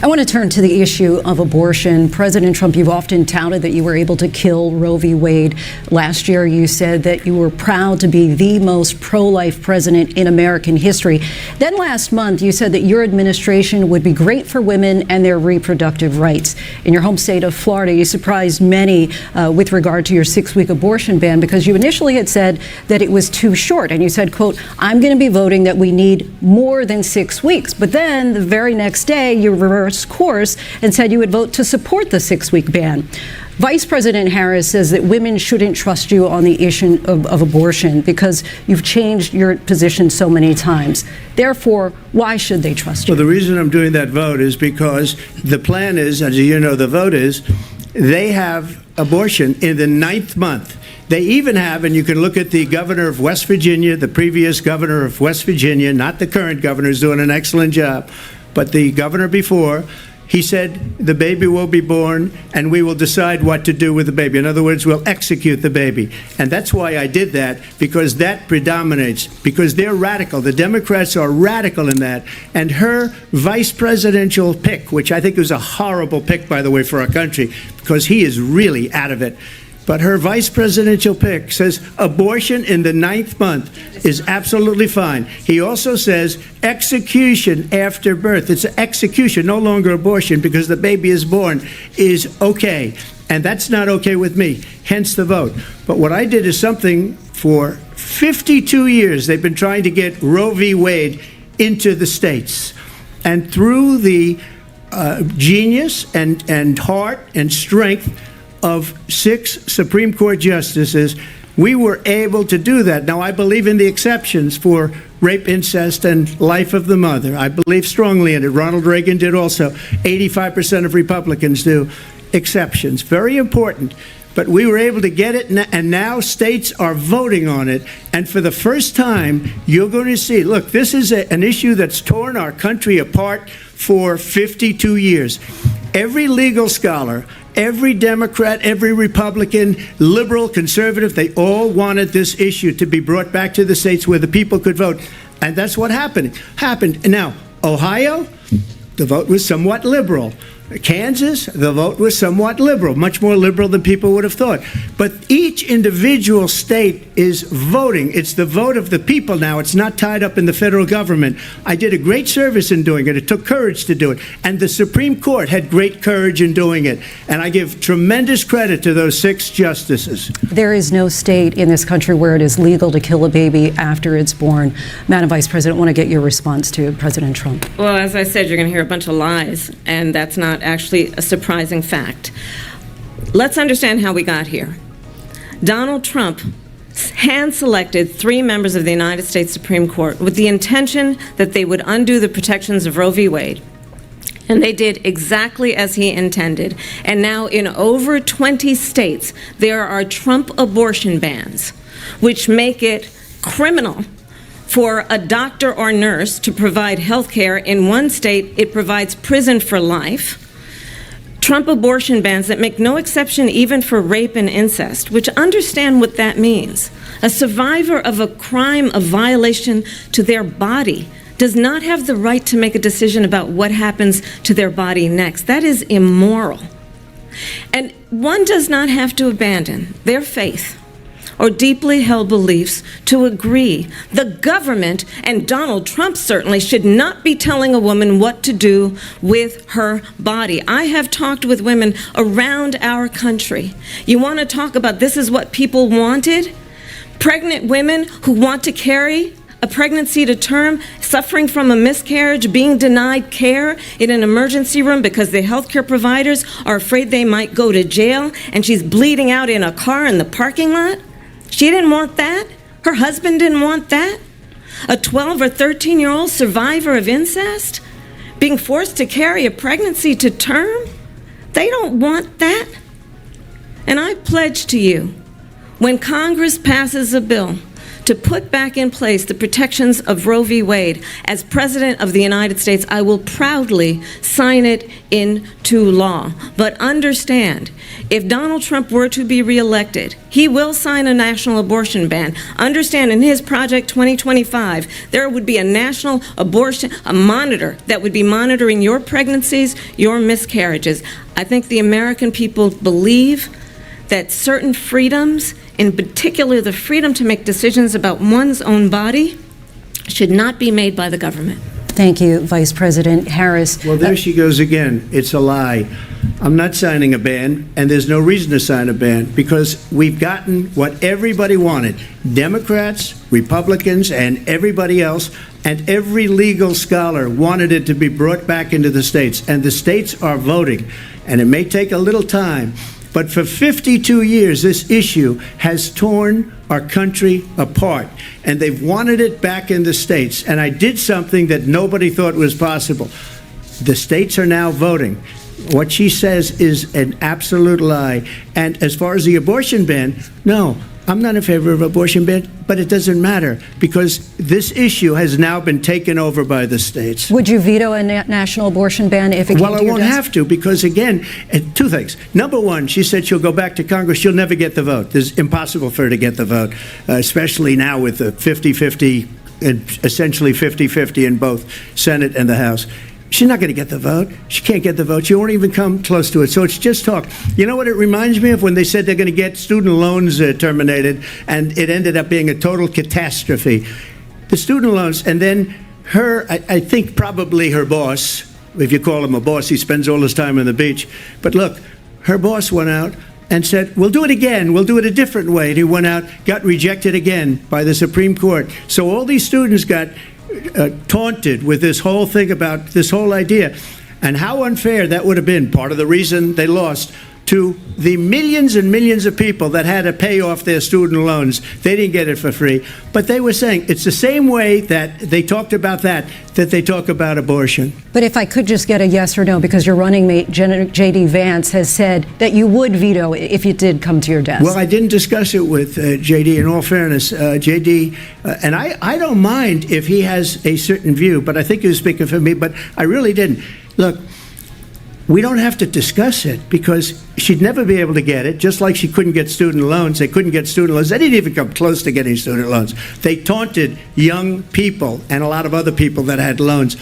I want to turn to the issue of abortion. President Trump, you've often touted that you were able to kill Roe v. Wade. Last year, you said that you were proud to be the most pro-life president in American history. Then last month, you said that your administration would be great for women and their reproductive rights. In your home state of Florida, you surprised many with regard to your 6-week abortion ban, because you initially had said that it was too short. And you said, quote, "I'm going to be voting that we need more than 6 weeks." But then the very next day, you reversed course and said you would vote to support the 6-week ban. Vice President Harris says that women shouldn't trust you on the issue of abortion because you've changed your position so many times. Therefore, why should they trust you? Well, the reason I'm doing that vote is because the plan is, as you know, the vote is, they have abortion in the 9th month. They even have, and you can look at the governor of West Virginia, the previous governor of West Virginia, not the current governor, who's doing an excellent job, but the governor before, he said the baby will be born and we will decide what to do with the baby. In other words, we'll execute the baby. And that's why I did that, because that predominates, because they're radical. The Democrats are radical in that. And her vice presidential pick, which I think was a horrible pick, by the way, for our country, because he is really out of it. But her vice presidential pick says abortion in the 9th month is absolutely fine. He also says execution after birth. It's execution, no longer abortion, because the baby is born, is okay. And that's not okay with me, hence the vote. But what I did is something for 52 years. They've been trying to get Roe v. Wade into the states. And through the genius and heart and strength of 6 Supreme Court justices, We were able to do that. Now, I believe in the exceptions for rape, incest, and life of the mother. I believe strongly in it. Ronald Reagan did also. 85% of Republicans do. Exceptions. Very important. But we were able to get it, and now states are voting on it. And for the first time, you're going to see, look, this is an issue that's torn our country apart for 52 years. Every legal scholar, every Democrat, every Republican, liberal, conservative, they all wanted this issue to be brought back to the states where the people could vote. And that's what happened. Now, Ohio, the vote was somewhat liberal. Kansas, the vote was somewhat liberal, much more liberal than people would have thought. But each individual state is voting. It's the vote of the people now. It's not tied up in the federal government. I did a great service in doing it. It took courage to do it. And the Supreme Court had great courage in doing it. And I give tremendous credit to those 6 justices. There is no state in this country where it is legal to kill a baby after it's born. Madam Vice President, I want to get your response to President Trump. Well, as I said, you're going to hear a bunch of lies, and that's not actually a surprising fact. Let's understand how we got here. Donald Trump hand-selected 3 members of the United States Supreme Court with the intention that they would undo the protections of Roe v. Wade. And they did exactly as he intended. And now in over 20 states, there are Trump abortion bans, which make it criminal for a doctor or nurse to provide health care. In one state, it provides prison for life. Trump abortion bans that make no exception even for rape and incest, which understand what that means. A survivor of a crime, a violation to their body, does not have the right to make a decision about what happens to their body next. That is immoral. And one does not have to abandon their faith or deeply held beliefs to agree. The government, and Donald Trump certainly, should not be telling a woman what to do with her body. I have talked with women around our country. You want to talk about this is what people wanted? Pregnant women who want to carry a pregnancy to term, suffering from a miscarriage, being denied care in an emergency room because the healthcare providers are afraid they might go to jail, and she's bleeding out in a car in the parking lot. She didn't want that. Her husband didn't want that. A 12 or 13-year-old survivor of incest being forced to carry a pregnancy to term. They don't want that. And I pledge to you, when Congress passes a bill to put back in place the protections of Roe v. Wade, as President of the United States, I will proudly sign it into law. But understand, if Donald Trump were to be reelected, he will sign a national abortion ban. Understand, in his Project 2025, there would be a national abortion, a monitor that would be monitoring your pregnancies, your miscarriages. I think the American people believe that certain freedoms, in particular the freedom to make decisions about one's own body, should not be made by the government. Thank you, Vice President Harris. Well, there she goes again. It's a lie. I'm not signing a ban, and there's no reason to sign a ban, because we've gotten what everybody wanted. Democrats, Republicans, and everybody else, and every legal scholar wanted it to be brought back into the states, and the states are voting. And it may take a little time, but for 52 years, this issue has torn our country apart, and they've wanted it back in the states. And I did something that nobody thought was possible. The states are now voting. What she says is an absolute lie. And as far as the abortion ban, no, I'm not in favor of abortion ban, but it doesn't matter, because this issue has now been taken over by the states. Would you veto a national abortion ban if it came to your Well, I won't desk? have to, because again, 2 things. Number one, she said she'll go back to Congress. She'll never get the vote. It's impossible for her to get the vote, especially now with the 50-50, essentially 50-50 in both Senate and the House. She's not going to get the vote. She can't get the vote. She won't even come close to it. So it's just talk. You know what it reminds me of? When they said they're going to get student loans terminated, and it ended up being a total catastrophe. The student loans, and then I think probably her boss, if you call him a boss, he spends all his time on the beach. But look, her boss went out and said, we'll do it again. We'll do it a different way. And he went out, got rejected again by the Supreme Court. So all these students got taunted with this whole thing about this whole idea, and how unfair that would have been. Part of the reason they lost. to the millions and millions of people that had to pay off their student loans. They didn't get it for free. But they were saying it's the same way that they talked about that they talk about abortion. But if I could just get a yes or no, because your running mate, J.D. Vance, has said that you would veto it if it did come to your desk. Well, I didn't discuss it with J.D. In all fairness, J.D., and I don't mind if he has a certain view, but I think he was speaking for me, but I really didn't. Look, we don't have to discuss it because she'd never be able to get it, just like she couldn't get student loans. They couldn't get student loans. They didn't even come close to getting student loans. They taunted young people and a lot of other people that had loans.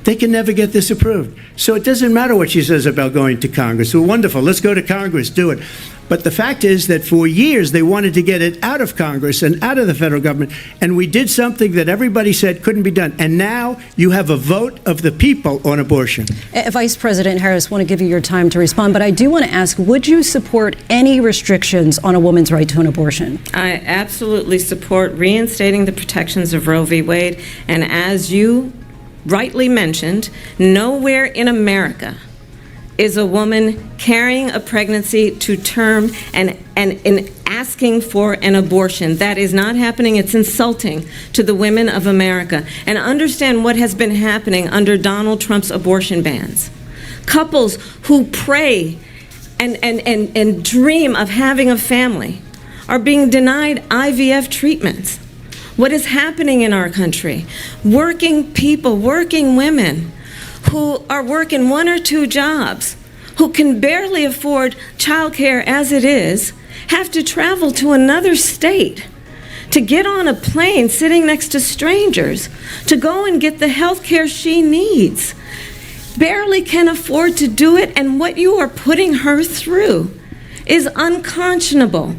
They can never get this approved. So it doesn't matter what she says about going to Congress. Well, wonderful. Let's go to Congress. Do it. But the fact is that for years they wanted to get it out of Congress and out of the federal government, and we did something that everybody said couldn't be done. And now you have a vote of the people on abortion. Vice President Harris, I want to give you your time to respond, but I do want to ask, would you support any restrictions on a woman's right to an abortion? I absolutely support reinstating the protections of Roe v. Wade, and as you rightly mentioned, nowhere in America is a woman carrying a pregnancy to term and asking for an abortion. That is not happening. It's insulting to the women of America. And understand what has been happening under Donald Trump's abortion bans. Couples who pray and dream of having a family are being denied IVF treatments. What is happening in our country? Working people, working women who are working 1 or 2 jobs, who can barely afford childcare as it is, have to travel to another state to get on a plane sitting next to strangers to go and get the health care she needs. Barely can afford to do it, and what you are putting her through is unconscionable.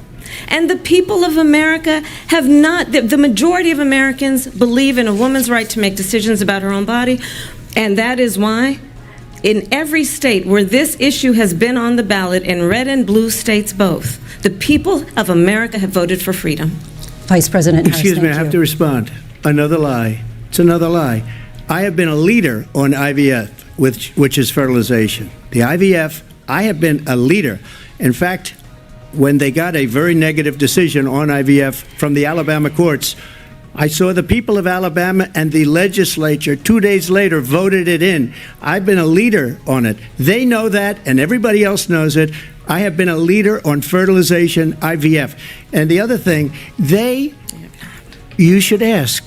And the people of America have not, the majority of Americans believe in a woman's right to make decisions about her own body, and that is why in every state where this issue has been on the ballot, in red and blue states both, the people of America have voted for freedom. Vice President Harris, excuse me, I thank have you. to respond. Another lie. It's another lie. I have been a leader on IVF, which is fertilization. The IVF, I have been a leader. In fact, when they got a very negative decision on IVF from the Alabama courts, I saw the people of Alabama and the legislature 2 days later voted it in. I've been a leader on it. They know that, and everybody else knows it. I have been a leader on fertilization, IVF. And the other thing, you should ask,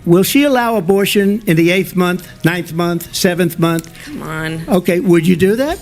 will she allow abortion in the 8th month, 9th month, 7th month? Come on. Okay, would you do that?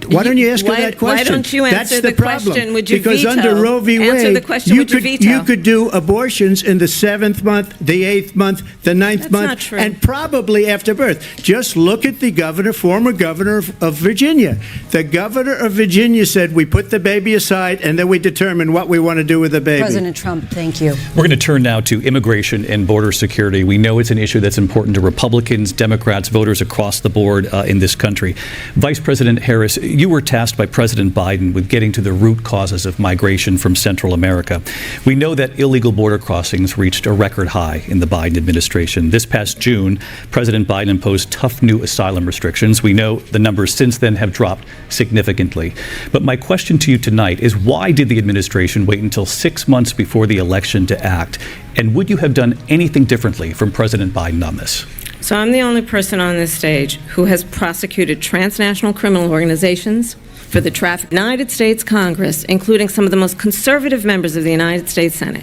Why don't you ask her that question? Why don't you answer the question? Would you because veto? Under Roe v. Answer Wade, the question, would you veto? you could do abortions in the 7th month, the 8th month, the 9th That's month, not true. and probably after birth. Just look at the governor, former governor of Virginia. The governor of Virginia said, we put the baby aside and then we determine what we want to do with the baby. President Trump, thank you. We're going to turn now to immigration and border security. We know it's an issue that's important to Republicans, Democrats, voters across the board in this country. Vice President Harris, you were tasked by President Biden with getting to the root causes of migration from Central America. We know that illegal border crossings reached a record high in the Biden administration. This past June, President Biden imposed tough new asylum restrictions. We know the numbers since then have dropped significantly. But my question to you tonight is, why did the administration wait until 6 months before the election to act? And would you have done anything differently from President Biden on this? So I'm the only person on this stage who has prosecuted transnational criminal organizations for the traffic. United States Congress, including some of the most conservative members of the United States Senate,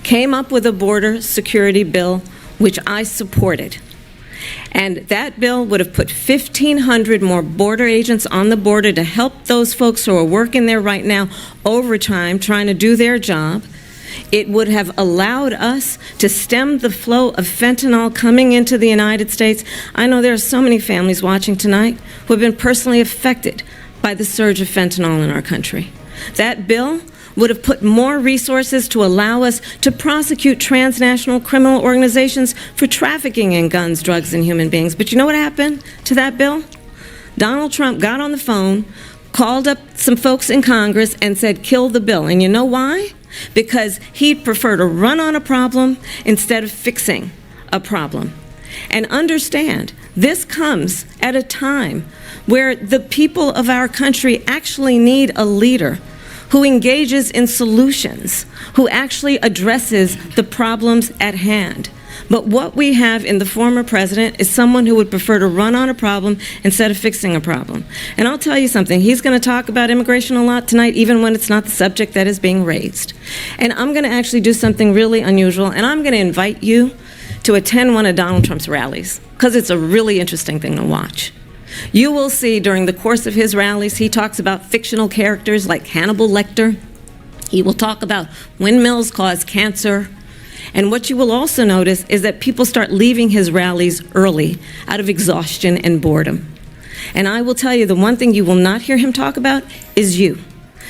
came up with a border security bill which I supported. And that bill would have put 1,500 more border agents on the border to help those folks who are working there right now overtime trying to do their job. It would have allowed us to stem the flow of fentanyl coming into the United States. I know there are so many families watching tonight who have been personally affected by the surge of fentanyl in our country. That bill would have put more resources to allow us to prosecute transnational criminal organizations for trafficking in guns, drugs, and human beings. But you know what happened to that bill? Donald Trump got on the phone, called up some folks in Congress, and said, kill the bill. And you know why? Because he'd prefer to run on a problem instead of fixing a problem. And understand This comes at a time where the people of our country actually need a leader who engages in solutions, who actually addresses the problems at hand. But what we have in the former president is someone who would prefer to run on a problem instead of fixing a problem. And I'll tell you something, he's going to talk about immigration a lot tonight, even when it's not the subject that is being raised. And I'm going to actually do something really unusual, and I'm going to invite you to attend one of Donald Trump's rallies, because it's a really interesting thing to watch. You will see during the course of his rallies, he talks about fictional characters like Hannibal Lecter. He will talk about windmills cause cancer. And what you will also notice is that people start leaving his rallies early out of exhaustion and boredom. And I will tell you, the one thing you will not hear him talk about is you.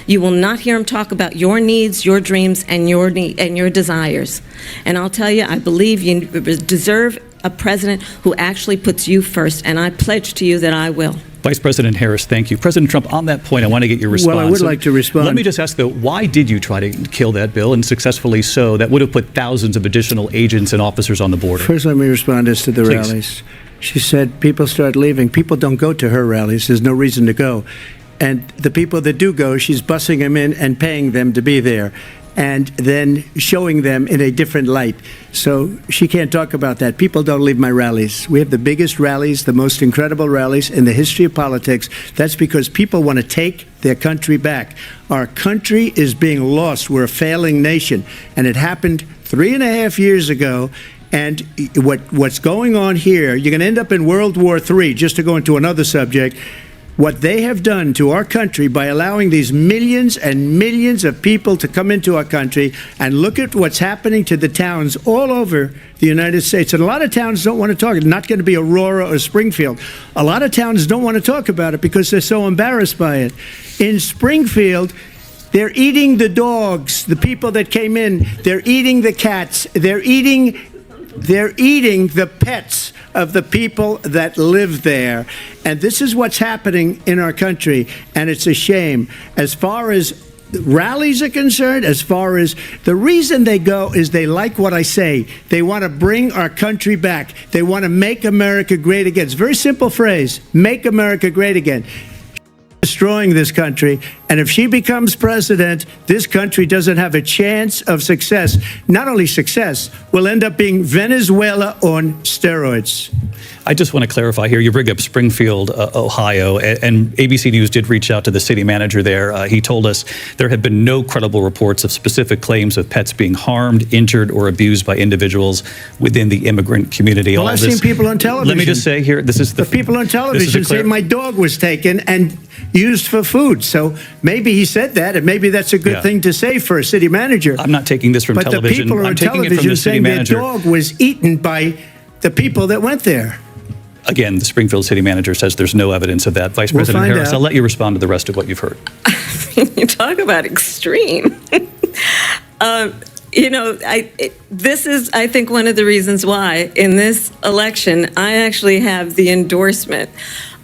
You will not hear him talk about your needs, your dreams, and your desires. And I'll tell you, I believe you deserve a president who actually puts you first, and I pledge to you that I will. Vice President Harris, thank you. President Trump, on that point, I want to get your response. Well, I would like to respond. Let me just ask, though, why did you try to kill that bill, and successfully so, that would have put thousands of additional agents and officers on the border? First, let me respond as to the Please. rallies. She said people start leaving. People don't go to her rallies. There's no reason to go. And the people that do go, she's bussing them in and paying them to be there, and then showing them in a different light. So she can't talk about that. People don't leave my rallies. We have the biggest rallies, the most incredible rallies in the history of politics. That's because people want to take their country back. Our country is being lost. We're a failing nation. And it happened 3.5 years ago. And what's going on here, you're going to end up in World War III, just to go into another subject. What they have done to our country by allowing these millions and millions of people to come into our country, and look at what's happening to the towns all over the United States. And a lot of towns don't want to talk. It's not going to be Aurora or Springfield. A lot of towns don't want to talk about it because they're so embarrassed by it. In Springfield, they're eating the dogs, the people that came in. They're eating the cats. They're eating the pets of the people that live there. And this is what's happening in our country, and it's a shame. As far as rallies are concerned, as far as the reason they go is they like what I say. They want to bring our country back. They want to make America great again. It's a very simple phrase, make America great again. Destroying this country, and if she becomes president, this country doesn't have a chance of success. Not only success, we'll end up being Venezuela on steroids. I just want to clarify here. You bring up Springfield, Ohio, and ABC News did reach out to the city manager there. He told us there have been no credible reports of specific claims of pets being harmed, injured, or abused by individuals within the immigrant community. Well, I've seen people on television. Let me just say here, this is the people on television say my dog was taken and used for food. So maybe he said that, and maybe that's a good thing to say for a city manager. I'm not taking this from but television. The people I'm on taking it from television the city saying manager. their dog was eaten by the people that went there. Again, the Springfield city manager says there's no evidence of that. Vice President Harris, I'll let you respond to the rest of what you've heard. You talk about extreme. This is, I think, one of the reasons why in this election I actually have the endorsement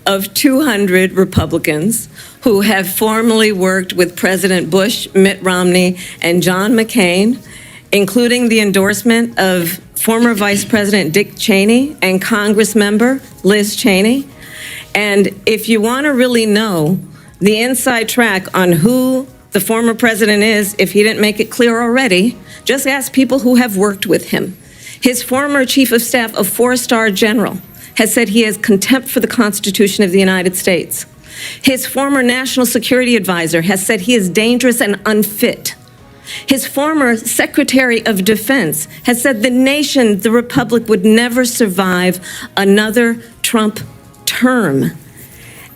of 200 Republicans who have formerly worked with President Bush, Mitt Romney, and John McCain, including the endorsement of former Vice President Dick Cheney and Congress member Liz Cheney. And if you want to really know the inside track on who the former president is, if he didn't make it clear already, just ask people who have worked with him. His former chief of staff, a four-star general, has said he has contempt for the Constitution of the United States. His former national security advisor has said he is dangerous and unfit. His former Secretary of Defense has said the nation, the republic, would never survive another Trump term.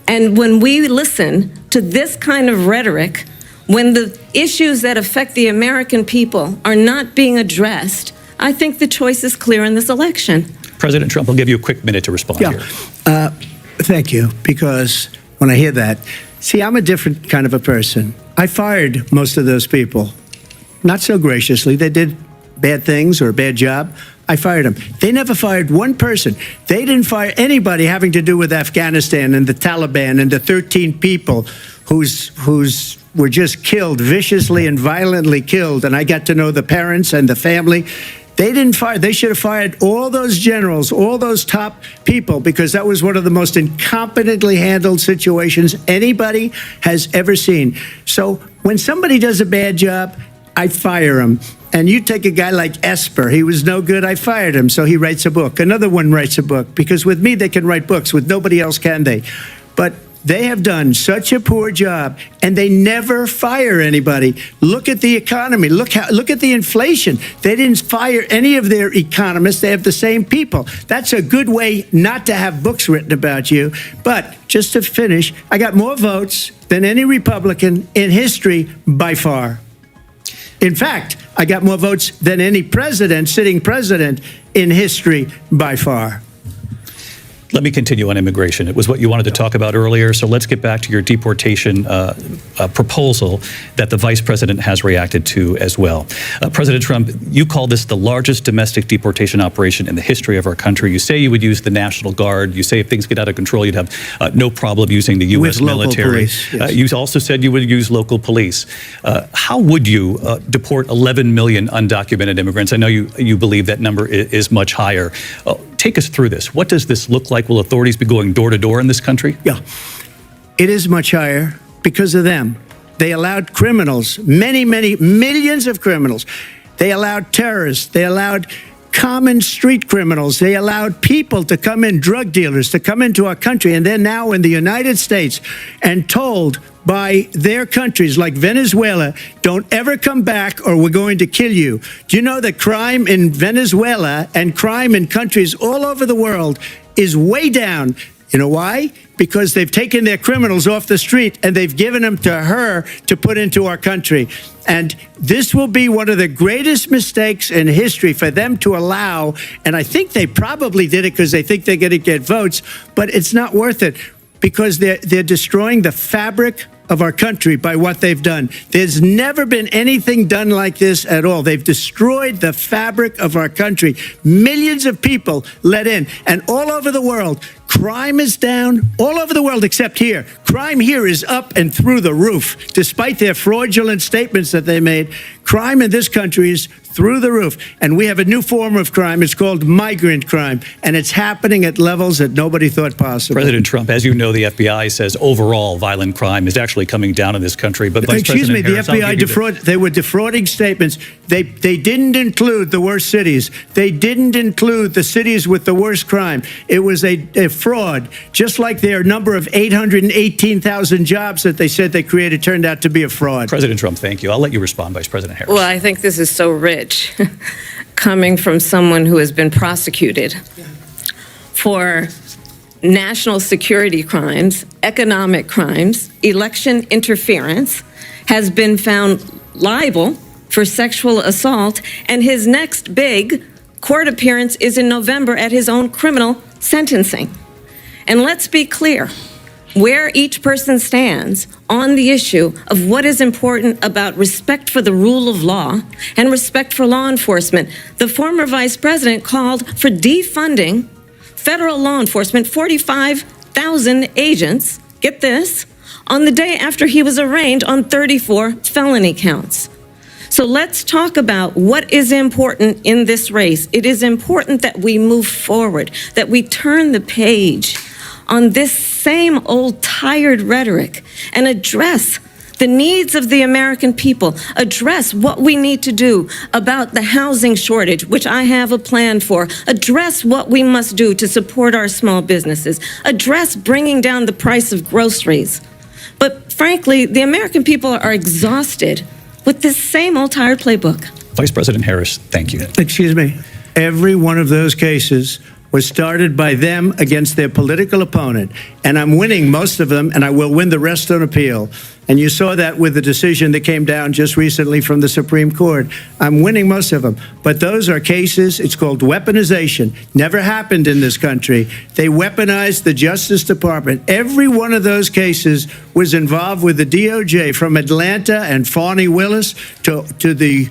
And when we listen to this kind of rhetoric, when the issues that affect the American people are not being addressed, I think the choice is clear in this election. President Trump, I'll give you a quick minute to respond here. Thank you, because when I hear that, see, I'm a different kind of a person. I fired most of those people. Not so graciously. They did bad things or a bad job. I fired them. They never fired one person. They didn't fire anybody having to do with Afghanistan and the Taliban and the 13 people whose were just killed, viciously and violently killed. And I got to know the parents and the family. They didn't fire. They should have fired all those generals, all those top people, because that was one of the most incompetently handled situations anybody has ever seen. So when somebody does a bad job, I fire him. And you take a guy like Esper. He was no good. I fired him. So he writes a book. Another one writes a book. Because with me, they can write books. With nobody else can they. But they have done such a poor job, and they never fire anybody. Look at the economy. Look at the inflation. They didn't fire any of their economists. They have the same people. That's a good way not to have books written about you. But just to finish, I got more votes than any Republican in history by far. In fact, I got more votes than any president, sitting president in history by far. Let me continue on immigration. It was what you wanted to talk about earlier, so let's get back to your deportation proposal that the vice president has reacted to as well. President Trump, you call this the largest domestic deportation operation in the history of our country. You say you would use the National Guard. You say if things get out of control, you'd have no problem using the U.S. military. Police, yes. You also said you would use local police. How would you deport 11 million undocumented immigrants? I know you believe that number is much higher. Take us through this. What does this look like? Will authorities be going door to door in this country? Yeah, it is much higher because of them. They allowed criminals, many millions of criminals. They allowed terrorists. They allowed common street criminals. They allowed people to come in, drug dealers, to come into our country. And they're now in the United States and told by their countries like Venezuela, don't ever come back or we're going to kill you. Do you know that crime in Venezuela and crime in countries all over the world is way down? You know why? Because they've taken their criminals off the street and they've given them to her to put into our country. And this will be one of the greatest mistakes in history for them to allow. And I think they probably did it because they think they're going to get votes, but it's not worth it because they're destroying the fabric of our country by what they've done. There's never been anything done like this at all. They've destroyed the fabric of our country. Millions of people let in, and all over the world, crime is down all over the world except here. Crime here is up and through the roof. Despite their fraudulent statements that they made, crime in this country is through the roof. And we have a new form of crime. It's called migrant crime. And it's happening at levels that nobody thought possible. President Trump, as you know, the FBI says overall violent crime is actually coming down in this country. But Vice Excuse me, President the Harris, FBI they were defrauding statements. They didn't include the worst cities. They didn't include the cities with the worst crime. It was a fraud. Just like their number of 818,000 jobs that they said they created turned out to be a fraud. President Trump, thank you. I'll let you respond, Vice President Harris. Well, I think this is so rich coming from someone who has been prosecuted for national security crimes, economic crimes, election interference, has been found liable for sexual assault, and his next big court appearance is in November at his own criminal sentencing. And let's be clear where each person stands on the issue of what is important about respect for the rule of law and respect for law enforcement. The former vice president called for defunding federal law enforcement, 45,000 agents, get this, on the day after he was arraigned on 34 felony counts. So let's talk about what is important in this race. It is important that we move forward, that we turn the page on this same old tired rhetoric and address the needs of the American people, address what we need to do about the housing shortage, which I have a plan for, address what we must do to support our small businesses, address bringing down the price of groceries. But frankly, the American people are exhausted with this same old tired playbook. Vice President Harris, thank you. Excuse me. Every one of those cases was started by them against their political opponent. And I'm winning most of them, and I will win the rest on appeal. And you saw that with the decision that came down just recently from the Supreme Court. I'm winning most of them. But those are cases, it's called weaponization. Never happened in this country. They weaponized the Justice Department. Every one of those cases was involved with the DOJ, from Atlanta and Fani Willis to the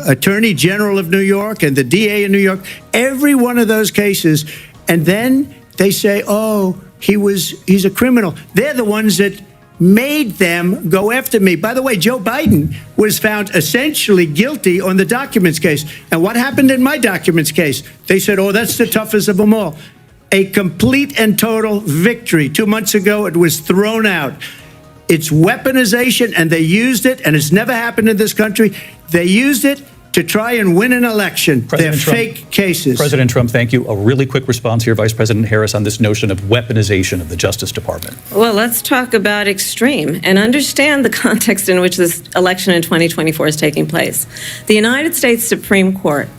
Attorney General of New York and the DA in New York. Every one of those cases. And then they say, oh, he's a criminal. They're the ones that made them go after me. By the way, Joe Biden was found essentially guilty on the documents case. And what happened in my documents case? They said, oh, that's the toughest of them all. A complete and total victory. 2 months ago, it was thrown out. It's weaponization, and they used it, and it's never happened in this country. They used it to try and win an election. They're fake cases. President Trump, thank you. A really quick response here, Vice President Harris, on this notion of weaponization of the Justice Department. Well, let's talk about extreme and understand the context in which this election in 2024 is taking place. The United States Supreme Court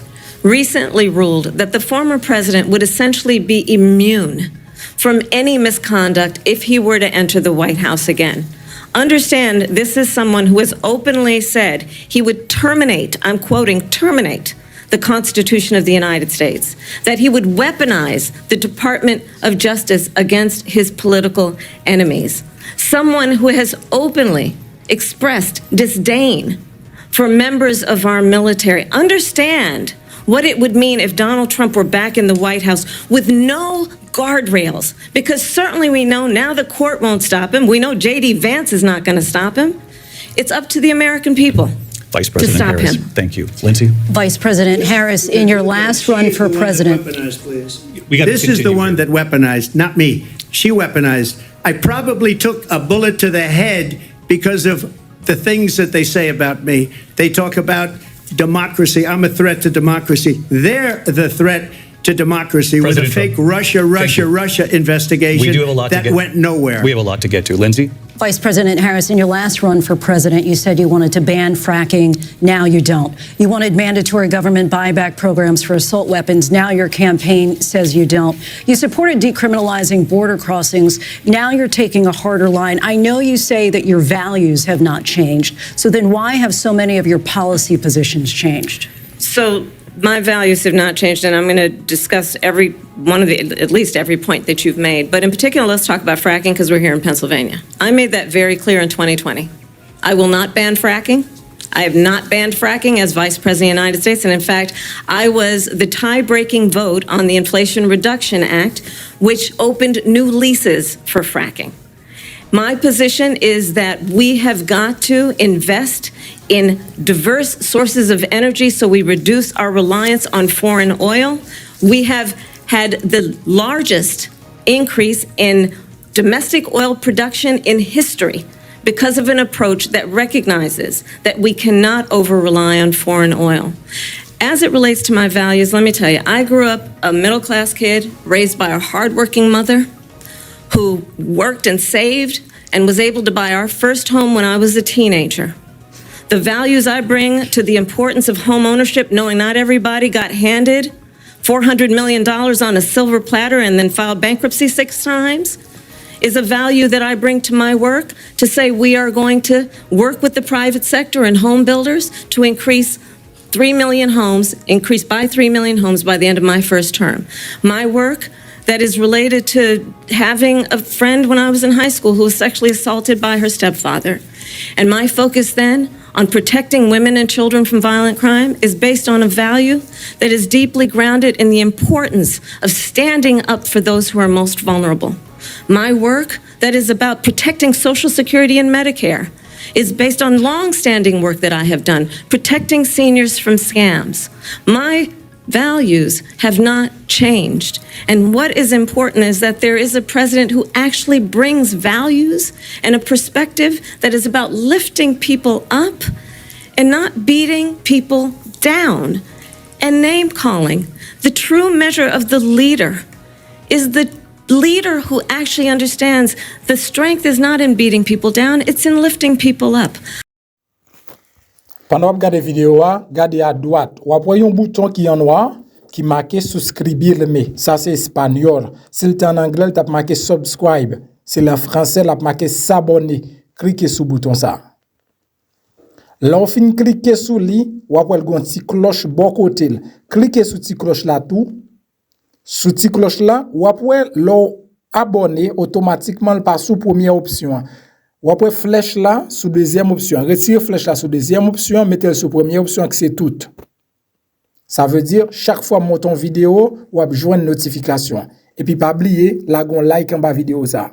recently ruled that the former president would essentially be immune from any misconduct if he were to enter the White House again. Understand, this is someone who has openly said he would terminate, I'm quoting, terminate the Constitution of the United States, that he would weaponize the Department of Justice against his political enemies. Someone who has openly expressed disdain for members of our military. Understand what it would mean if Donald Trump were back in the White House with no guardrails, because certainly we know now the court won't stop him. We know J.D. Vance is not going to stop him. It's up to the American people Vice President to stop Harris, him. Thank you. Lindsay? Vice President Harris, in your last run for president. This is the one that weaponized, not me. She weaponized. I probably took a bullet to the head because of the things that they say about me. They talk about democracy. I'm a threat to democracy. They're the threat to democracy with a fake Russia investigation We do have a lot that to get. went nowhere. We have a lot to get to. Lindsay? Vice President Harris, in your last run for president, you said you wanted to ban fracking. Now you don't. You wanted mandatory government buyback programs for assault weapons. Now your campaign says you don't. You supported decriminalizing border crossings. Now you're taking a harder line. I know you say that your values have not changed. So then why have so many of your policy positions changed? So my values have not changed, and I'm going to discuss every one of at least every point that you've made. But in particular, let's talk about fracking because we're here in Pennsylvania. I made that very clear in 2020. I will not ban fracking. I have not banned fracking as Vice President of the United States. And in fact, I was the tie-breaking vote on the Inflation Reduction Act, which opened new leases for fracking. My position is that we have got to invest in diverse sources of energy so we reduce our reliance on foreign oil. We have had the largest increase in domestic oil production in history because of an approach that recognizes that we cannot over-rely on foreign oil. As it relates to my values, let me tell you, I grew up a middle-class kid raised by a hardworking mother who worked and saved and was able to buy our first home when I was a teenager. The values I bring to the importance of home ownership, knowing not everybody got handed $400 million on a silver platter and then filed bankruptcy 6 times, is a value that I bring to my work to say we are going to work with the private sector and home builders to increase 3 million homes, increase by 3 million homes by the end of my first term. My work that is related to having a friend when I was in high school who was sexually assaulted by her stepfather. And my focus then on protecting women and children from violent crime is based on a value that is deeply grounded in the importance of standing up for those who are most vulnerable. My work that is about protecting Social Security and Medicare is based on long-standing work that I have done, protecting seniors from scams. My values have not changed. And what is important is that there is a president who actually brings values and a perspective that is about lifting people up and not beating people down and name-calling. The true measure of the leader is the leader who actually understands the strength is not in beating people down, it's in lifting people up. Pendant que vous regardez la vidéo, regardez à droite, vous voyez un bouton qui est en noir qui marqué souscrire mais ça c'est espagnol. Si c'est en anglais, tu as marqué subscribe. Si en français, tu as marqué s'abonner. Cliquez sur le bouton ça. Là, on finit cliquer sur lui, vous avez une petite cloche bon côté. Cliquez sur cette cloche là tout. Sur cette cloche là, vous avez abonner automatiquement le passe sous première option. Ou après flèche là sous deuxième option. Retirez flèche là sous deuxième option, mettez-le sous première option que c'est tout. Ça veut dire chaque fois monton vidéo ou joindre notification. Et puis pas oublier la gon like en bas vidéo ça.